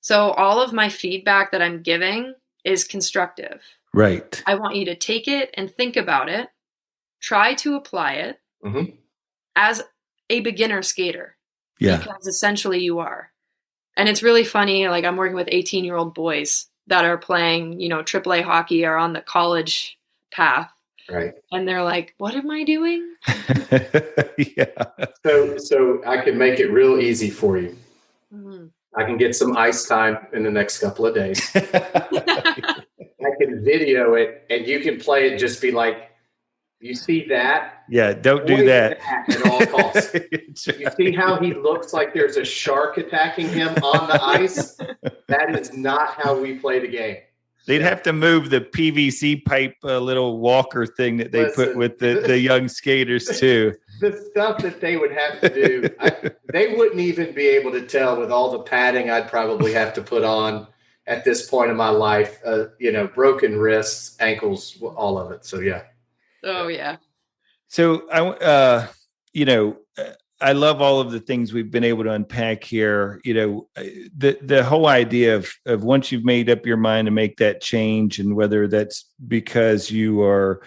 So all of my feedback that I'm giving is constructive. Right. I want you to take it and think about it. Try to apply it as a beginner skater. Yeah. Because essentially you are. And it's really funny. Like I'm working with 18-year-old boys that are playing, AAA hockey or on the college path. Right. And they're like, what am I doing? So I can make it real easy for you. I can get some ice time in the next couple of days. I can video it and you can play it, just be like, you see that? Yeah, don't do that. At all costs. You see how he looks like there's a shark attacking him on the ice? That is not how we play the game. They'd have to move the PVC pipe little walker thing that they put with the young skaters too. The stuff that they would have to do, they wouldn't even be able to tell with all the padding I'd probably have to put on at this point in my life. Broken wrists, ankles, all of it. So yeah. Oh yeah. So I love all of the things we've been able to unpack here. The whole idea of once you've made up your mind to make that change, and whether that's because you are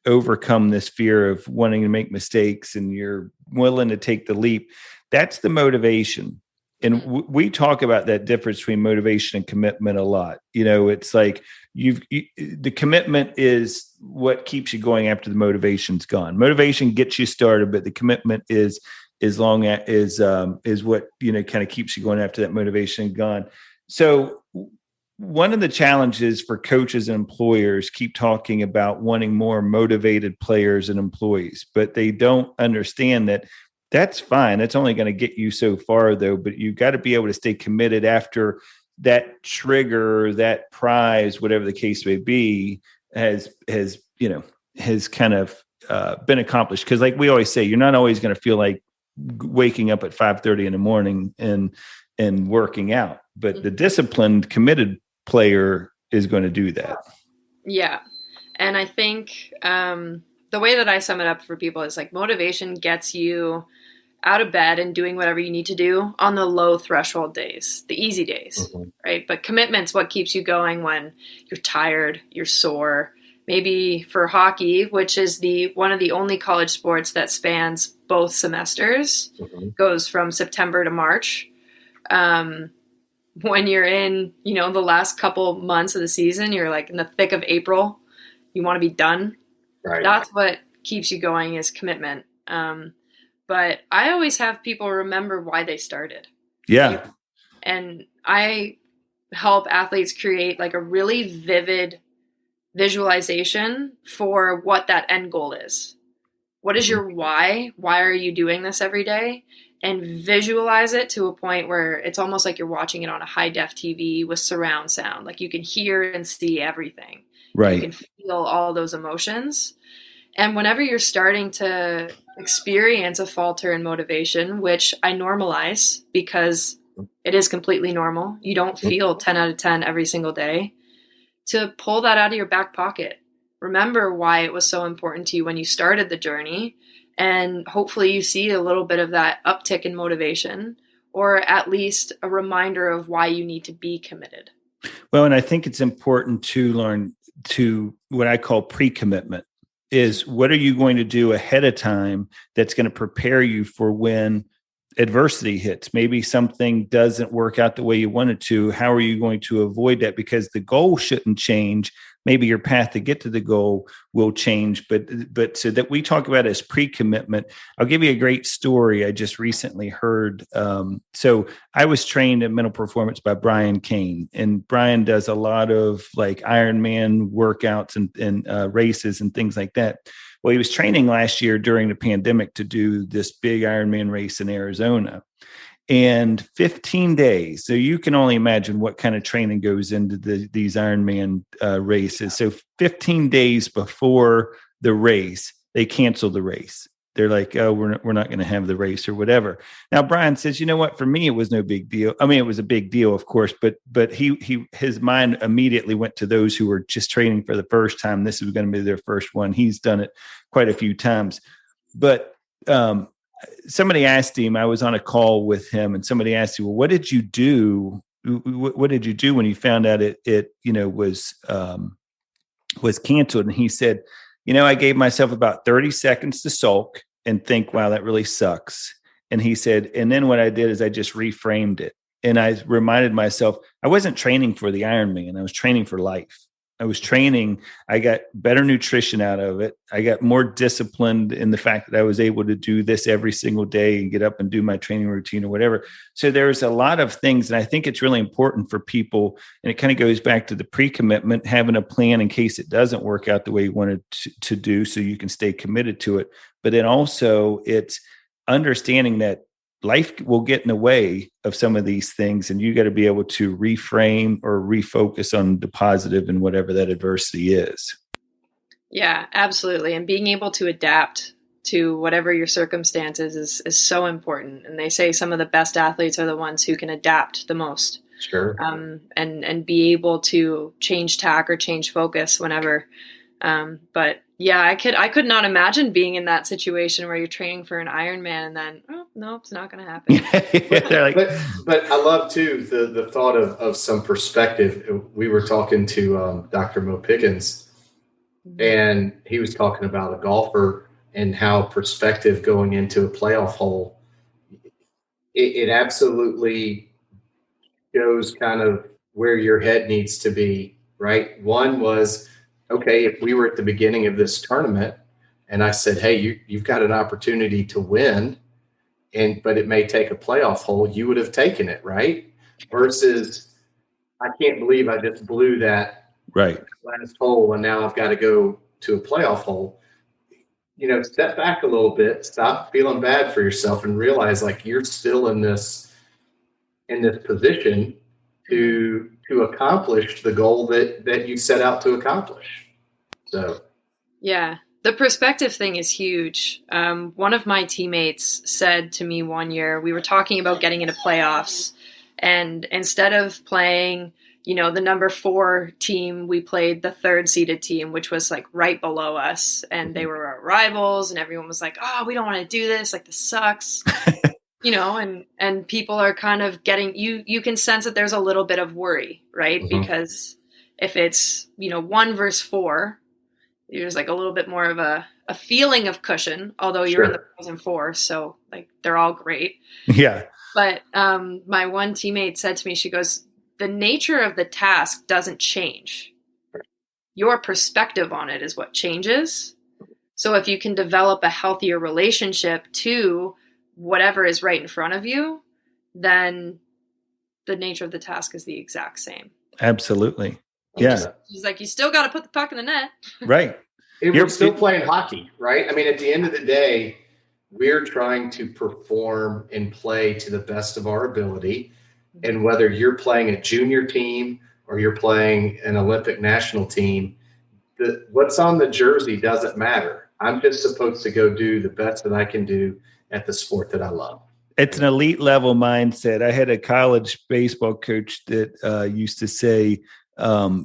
overcome this fear of wanting to make mistakes and you're willing to take the leap, that's the motivation. And we talk about that difference between motivation and commitment a lot. It's like the commitment is what keeps you going after the motivation's gone. Motivation gets you started, but the commitment is what kind of keeps you going after that motivation gone. So one of the challenges for coaches and employers keep talking about wanting more motivated players and employees, but they don't understand that that's fine. It's only going to get you so far, though. But you've got to be able to stay committed after that trigger, that prize, whatever the case may be, has kind of been accomplished. Because, like we always say, you're not always going to feel like waking up at 5:30 in the morning and working out. But the disciplined, committed player is going to do that. Yeah, and I think the way that I sum it up for people is like motivation gets you out of bed and doing whatever you need to do on the low threshold days, the easy days, right? But commitment's what keeps you going when you're tired, you're sore. Maybe for hockey, which is one of the only college sports that spans both semesters, goes from September to March. When you're in, the last couple months of the season, you're like in the thick of April, you want to be done. Right. That's what keeps you going is commitment. But I always have people remember why they started. Yeah. And I help athletes create like a really vivid visualization for what that end goal is. What is your why? Why are you doing this every day? And visualize it to a point where it's almost like you're watching it on a high def TV with surround sound. Like you can hear and see everything. Right. You can feel all those emotions. And whenever you're starting to experience a falter in motivation, which I normalize because it is completely normal. You don't feel 10 out of 10 every single day. To pull that out of your back pocket. Remember why it was so important to you when you started the journey. And hopefully you see a little bit of that uptick in motivation, or at least a reminder of why you need to be committed. Well, and I think it's important to learn to what I call pre-commitment is what are you going to do ahead of time that's going to prepare you for when adversity hits. Maybe something doesn't work out the way you want it to. How are you going to avoid that? Because the goal shouldn't change. Maybe your path to get to the goal will change, but so that we talk about it as pre-commitment. I'll give you a great story I just recently heard. So I was trained in mental performance by Brian Kane, and Brian does a lot of like Ironman workouts and races and things like that. Well, he was training last year during the pandemic to do this big Ironman race in Arizona. And 15 days. So you can only imagine what kind of training goes into these Ironman races. So 15 days before the race, they cancel the race. They're like, oh, we're not going to have the race or whatever. Now, Brian says, you know what? For me, it was no big deal. I mean, it was a big deal, of course, but his mind immediately went to those who were just training for the first time. This was going to be their first one. He's done it quite a few times. But somebody asked him, I was on a call with him, and somebody asked him, well, what did you do? What did you do when you found out it was canceled? And he said, I gave myself about 30 seconds to sulk and think, wow, that really sucks. And he said, and then what I did is I just reframed it. And I reminded myself, I wasn't training for the Ironman. I was training for life. I was training. I got better nutrition out of it. I got more disciplined in the fact that I was able to do this every single day and get up and do my training routine or whatever. So there's a lot of things. And I think it's really important for people. And it kind of goes back to the pre-commitment, having a plan in case it doesn't work out the way you wanted to do so you can stay committed to it. But then also it's understanding that life will get in the way of some of these things, and you got to be able to reframe or refocus on the positive in whatever that adversity is. Yeah, absolutely. And being able to adapt to whatever your circumstances is so important. And they say some of the best athletes are the ones who can adapt the most. Sure. And be able to change tack or change focus whenever. But yeah, I could not imagine being in that situation where you're training for an Ironman and then, oh, no, it's not going to happen. but I love too the thought of some perspective. We were talking to Dr. Mo Pickens, and he was talking about a golfer and how perspective going into a playoff hole, it absolutely shows kind of where your head needs to be, right? One was, okay, if we were at the beginning of this tournament and I said, hey, you've got an opportunity to win, but it may take a playoff hole, you would have taken it, right? Versus, I can't believe I just blew that last hole and now I've got to go to a playoff hole. Step back a little bit, stop feeling bad for yourself and realize like you're still in this position to accomplish the goal that you set out to accomplish. So, yeah, the perspective thing is huge. One of my teammates said to me one year, we were talking about getting into playoffs, and instead of playing, the number 4 team, we played the 3rd seeded team, which was like right below us, and they were our rivals, and everyone was like, oh, we don't want to do this. Like, this sucks. And people are kind of getting, you can sense that there's a little bit of worry, right? Mm-hmm. Because if it's, 1 versus 4, there's like a little bit more of a feeling of cushion, although you're in the present 4. So like, they're all great. Yeah. But my one teammate said to me, she goes, the nature of the task doesn't change. Your perspective on it is what changes. So if you can develop a healthier relationship to whatever is right in front of you, then the nature of the task is the exact same. Absolutely. Yeah. He's like, you still got to put the puck in the net. Right. We're still playing hockey, right? I mean, at the end of the day, we're trying to perform and play to the best of our ability. And whether you're playing a junior team or you're playing an Olympic national team, what's on the jersey doesn't matter. I'm just supposed to go do the best that I can do at the sport that I love. It's an elite level mindset. I had a college baseball coach that used to say,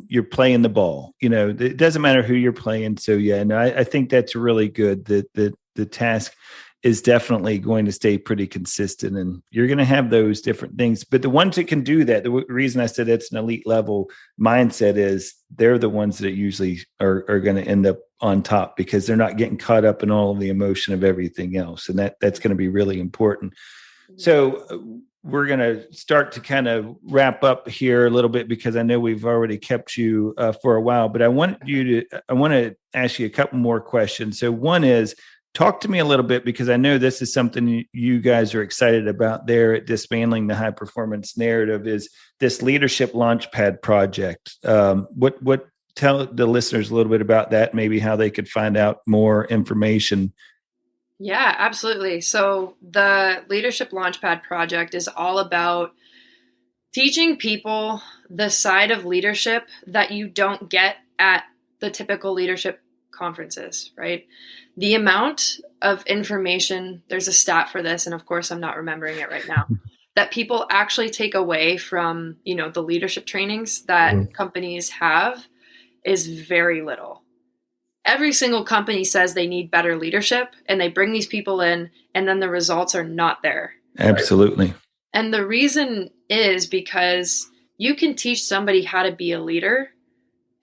you're playing the ball. You know, it doesn't matter who you're playing. So, yeah, no, I think that's really good. That the task is definitely going to stay pretty consistent, and you're going to have those different things. But the ones that can do that, the reason I said it's an elite level mindset is they're the ones that usually are going to end up on top because they're not getting caught up in all of the emotion of everything else. And that's going to be really important. So we're going to start to kind of wrap up here a little bit because I know we've already kept you for a while, but I want to ask you a couple more questions. So one is, talk to me a little bit, because I know this is something you guys are excited about there at Dismantling the High Performance Narrative, is this Leadership Launchpad project. What tell the listeners a little bit about that, maybe how they could find out more information. Yeah, absolutely. So the Leadership Launchpad project is all about teaching people the side of leadership that you don't get at the typical leadership conferences, right? The amount of information, there's a stat for this, and of course I'm not remembering it right now, that people actually take away from, the leadership trainings that companies have is very little. Every single company says they need better leadership, and they bring these people in, and then the results are not there. Absolutely. Right? And the reason is because you can teach somebody how to be a leader,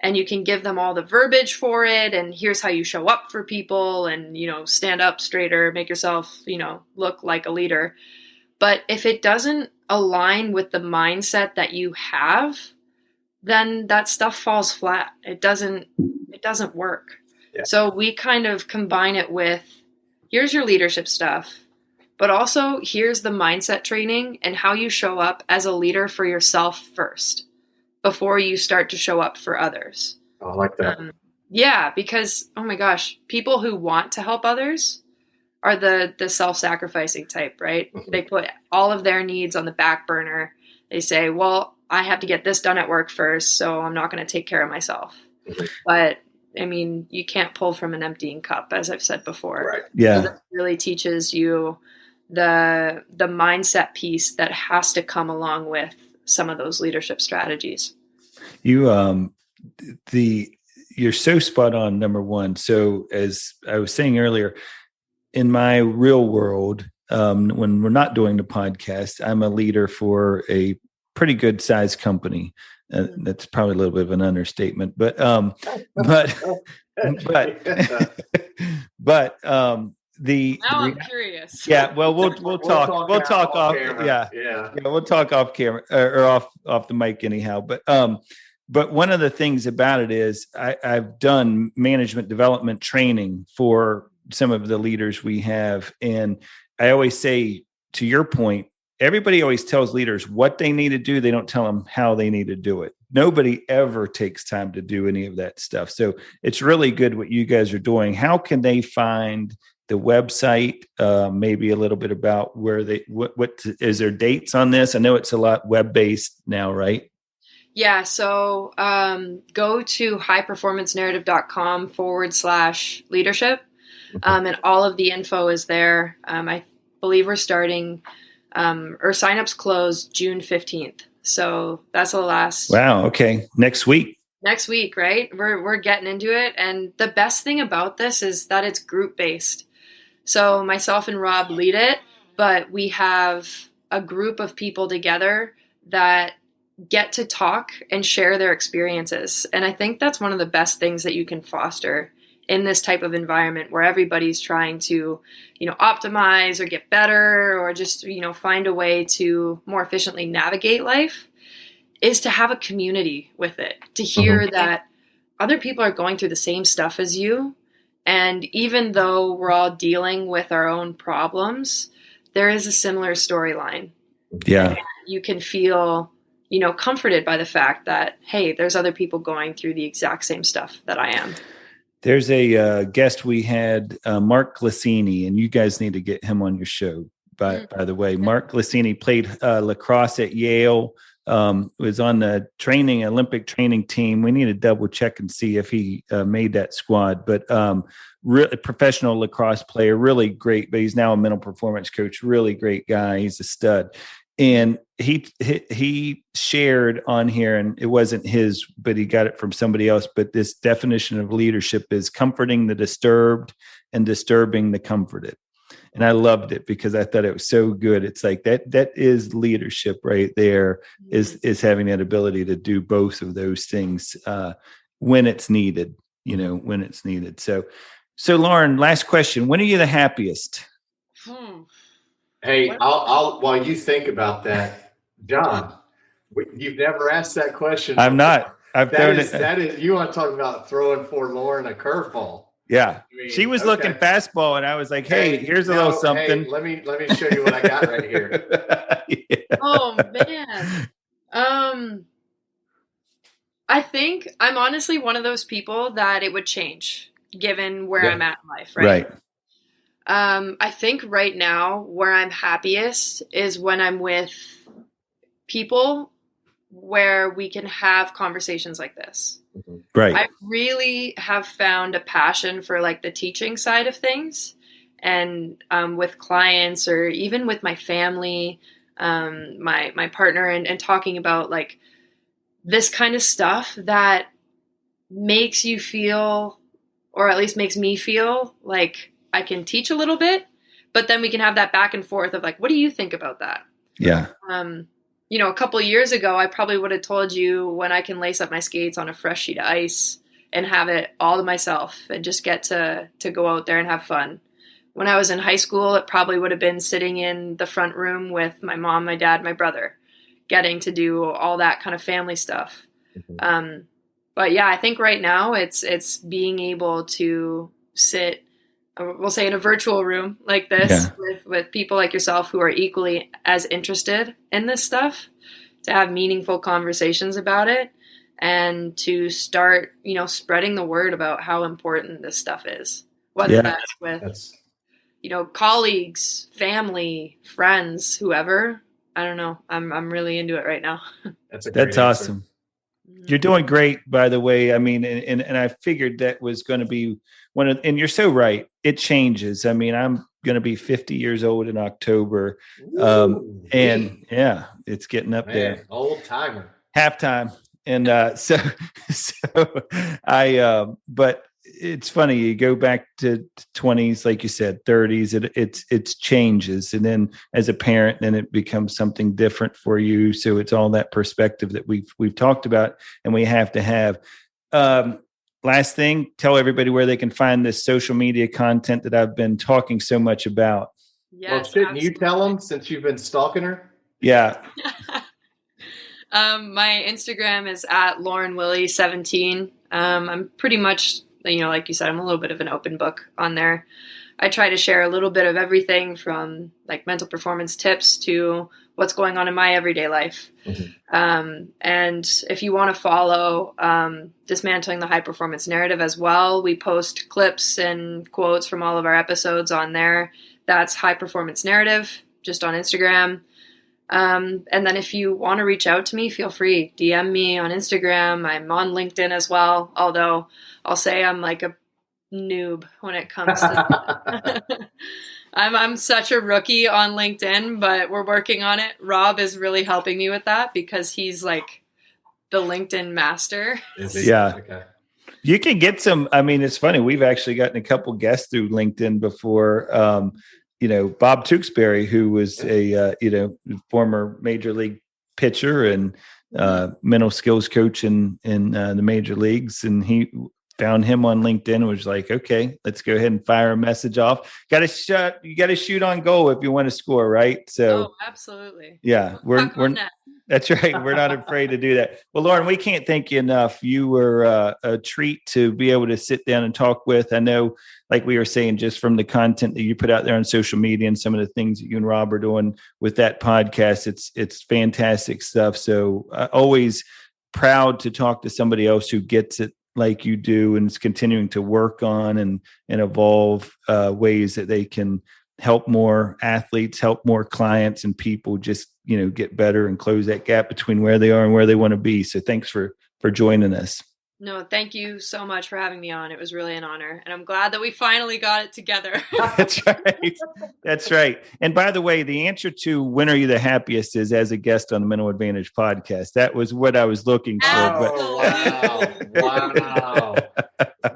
and you can give them all the verbiage for it, and here's how you show up for people, and, stand up straighter, make yourself, look like a leader. But if it doesn't align with the mindset that you have, then that stuff falls flat. It doesn't work. Yeah. So we kind of combine it with, here's your leadership stuff, but also here's the mindset training and how you show up as a leader for yourself first, before you start to show up for others. I like that. Yeah, because, oh my gosh, people who want to help others are the self-sacrificing type, right? Mm-hmm. They put all of their needs on the back burner. They say, well, I have to get this done at work first, so I'm not going to take care of myself. Mm-hmm. But, I mean, you can't pull from an emptying cup, as I've said before. Right. Yeah. So that really teaches you the mindset piece that has to come along with some of those leadership strategies. You're so spot on, number one. So as I was saying earlier, in my real world, when we're not doing the podcast, I'm a leader for a pretty good sized company. That's probably a little bit of an understatement, but now I'm curious. Yeah, well, we'll talk off. Yeah, we'll talk off camera or off the mic anyhow. But one of the things about it is I've done management development training for some of the leaders we have, and I always say, to your point, everybody always tells leaders what they need to do. They don't tell them how they need to do it. Nobody ever takes time to do any of that stuff. So it's really good what you guys are doing. How can they find the website, maybe a little bit about where what is there dates on this? I know it's a lot web-based now, right? Yeah. So go to highperformancenarrative.com/leadership. And all of the info is there. I believe we're starting, or signups close June 15th. So that's the last. Wow. Okay. Next week, right? We're getting into it. And the best thing about this is that it's group based. So myself and Rob lead it, but we have a group of people together that get to talk and share their experiences. And I think that's one of the best things that you can foster in this type of environment where everybody's trying to, optimize or get better or just, find a way to more efficiently navigate life, is to have a community with it, to hear that other people are going through the same stuff as you. And even though we're all dealing with our own problems, there is a similar storyline. Yeah. And you can feel comforted by the fact that, hey, there's other people going through the exact same stuff that I am. There's a guest we had, Mark Glissini, and you guys need to get him on your show. By the way, Mark Glissini played lacrosse at Yale, was on the Olympic training team. We need to double check and see if he made that squad, but really professional lacrosse player, really great, but he's now a mental performance coach, really great guy. He's a stud. And he shared on here, and it wasn't his, but he got it from somebody else. But this definition of leadership is comforting the disturbed and disturbing the comforted. And I loved it because I thought it was so good. It's like that is leadership right there, is having that ability to do both of those things when it's needed, when it's needed. So Lauren, last question. When are you the happiest? Hey, I'll while you think about that, John, you've never asked that question. I'm not. That is, you want to talk about throwing for Lauren a curveball. Yeah. She was looking fastball, and I was like, hey, here's a little something. Hey, let me show you what I got right here. Yeah. Oh, man. I think I'm honestly one of those people that it would change given where I'm at in life, right? I think right now where I'm happiest is when I'm with people where we can have conversations like this. Right. I really have found a passion for like the teaching side of things, and with clients or even with my family, my partner, and talking about like this kind of stuff that makes you feel, or at least makes me feel like I can teach a little bit, but then we can have that back and forth of like, what do you think about that? Yeah. A couple of years ago, I probably would have told you when I can lace up my skates on a fresh sheet of ice and have it all to myself and just get to go out there and have fun. When I was in high school, it probably would have been sitting in the front room with my mom, my dad, my brother, getting to do all that kind of family stuff. But yeah, I think right now it's being able to sit, we'll say, in a virtual room like this with people like yourself who are equally as interested in this stuff, to have meaningful conversations about it and to start, spreading the word about how important this stuff is, whether that's with, colleagues, family, friends, whoever. I don't know. I'm really into it right now. That's awesome. You're doing great, by the way. I mean, and I figured that was going to be and you're so right. It changes. I mean, I'm going to be 50 years old in October. And yeah, it's getting up there. Old timer. Halftime. And but it's funny. You go back to 20s, like you said, 30s, it's changes. And then as a parent, then it becomes something different for you. So it's all that perspective that we've talked about and we have to have. Last thing, tell everybody where they can find this social media content that I've been talking so much about. Yes, well, shouldn't you tell them since you've been stalking her? Yeah. My Instagram is at LaurenWillie17. I'm pretty much, like you said, I'm a little bit of an open book on there. I try to share a little bit of everything from like mental performance tips to what's going on in my everyday life. And if you want to follow Dismantling the High Performance Narrative as well, we post clips and quotes from all of our episodes on there. That's High Performance Narrative, just on Instagram. And then if you want to reach out to me, feel free. DM me on Instagram. I'm on LinkedIn as well, although I'll say I'm like a noob when it comes to I'm such a rookie on LinkedIn, but we're working on it. Rob is really helping me with that because he's like the LinkedIn master. Yeah. Okay. You can get some, I mean, it's funny. We've actually gotten a couple guests through LinkedIn before. Bob Tewksbury, who was a, former major league pitcher and mental skills coach in the major leagues. And he found him on LinkedIn and was like, okay, let's go ahead and fire a message off. You got to shoot on goal if you want to score, right? So absolutely. Yeah. That's right. We're not afraid to do that. Well, Lauren, we can't thank you enough. You were a treat to be able to sit down and talk with. I know, like we were saying, just from the content that you put out there on social media and some of the things that you and Rob are doing with that podcast, it's fantastic stuff. So always proud to talk to somebody else who gets it like you do and is continuing to work on and evolve ways that they can help more athletes, help more clients and people just, get better and close that gap between where they are and where they want to be. So thanks for joining us. No, thank you so much for having me on. It was really an honor. And I'm glad that we finally got it together. That's right. That's right. And by the way, the answer to when are you the happiest is as a guest on the Mental Advantage podcast. That was what I was looking for. Absolutely. Wow.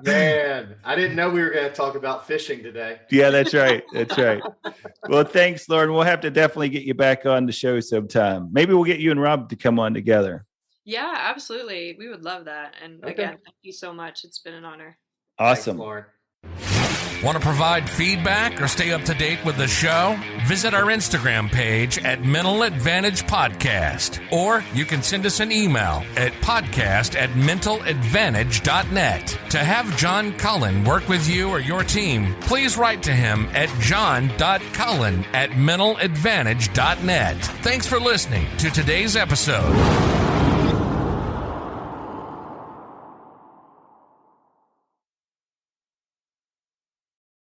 Man, I didn't know we were going to talk about fishing today. Yeah, that's right. That's right. Well, thanks, Lauren. We'll have to definitely get you back on the show sometime. Maybe we'll get you and Rob to come on together. Yeah, absolutely. We would love that. And again, thank you so much. It's been an honor. Awesome. Thanks, Lauren. Want to provide feedback or stay up to date with the show? Visit our Instagram page at Mental Advantage Podcast, or you can send us an email at podcast@mentaladvantage.net. To have John Cullen work with you or your team, please write to him at john.cullen@mentaladvantage.net. Thanks for listening to today's episode.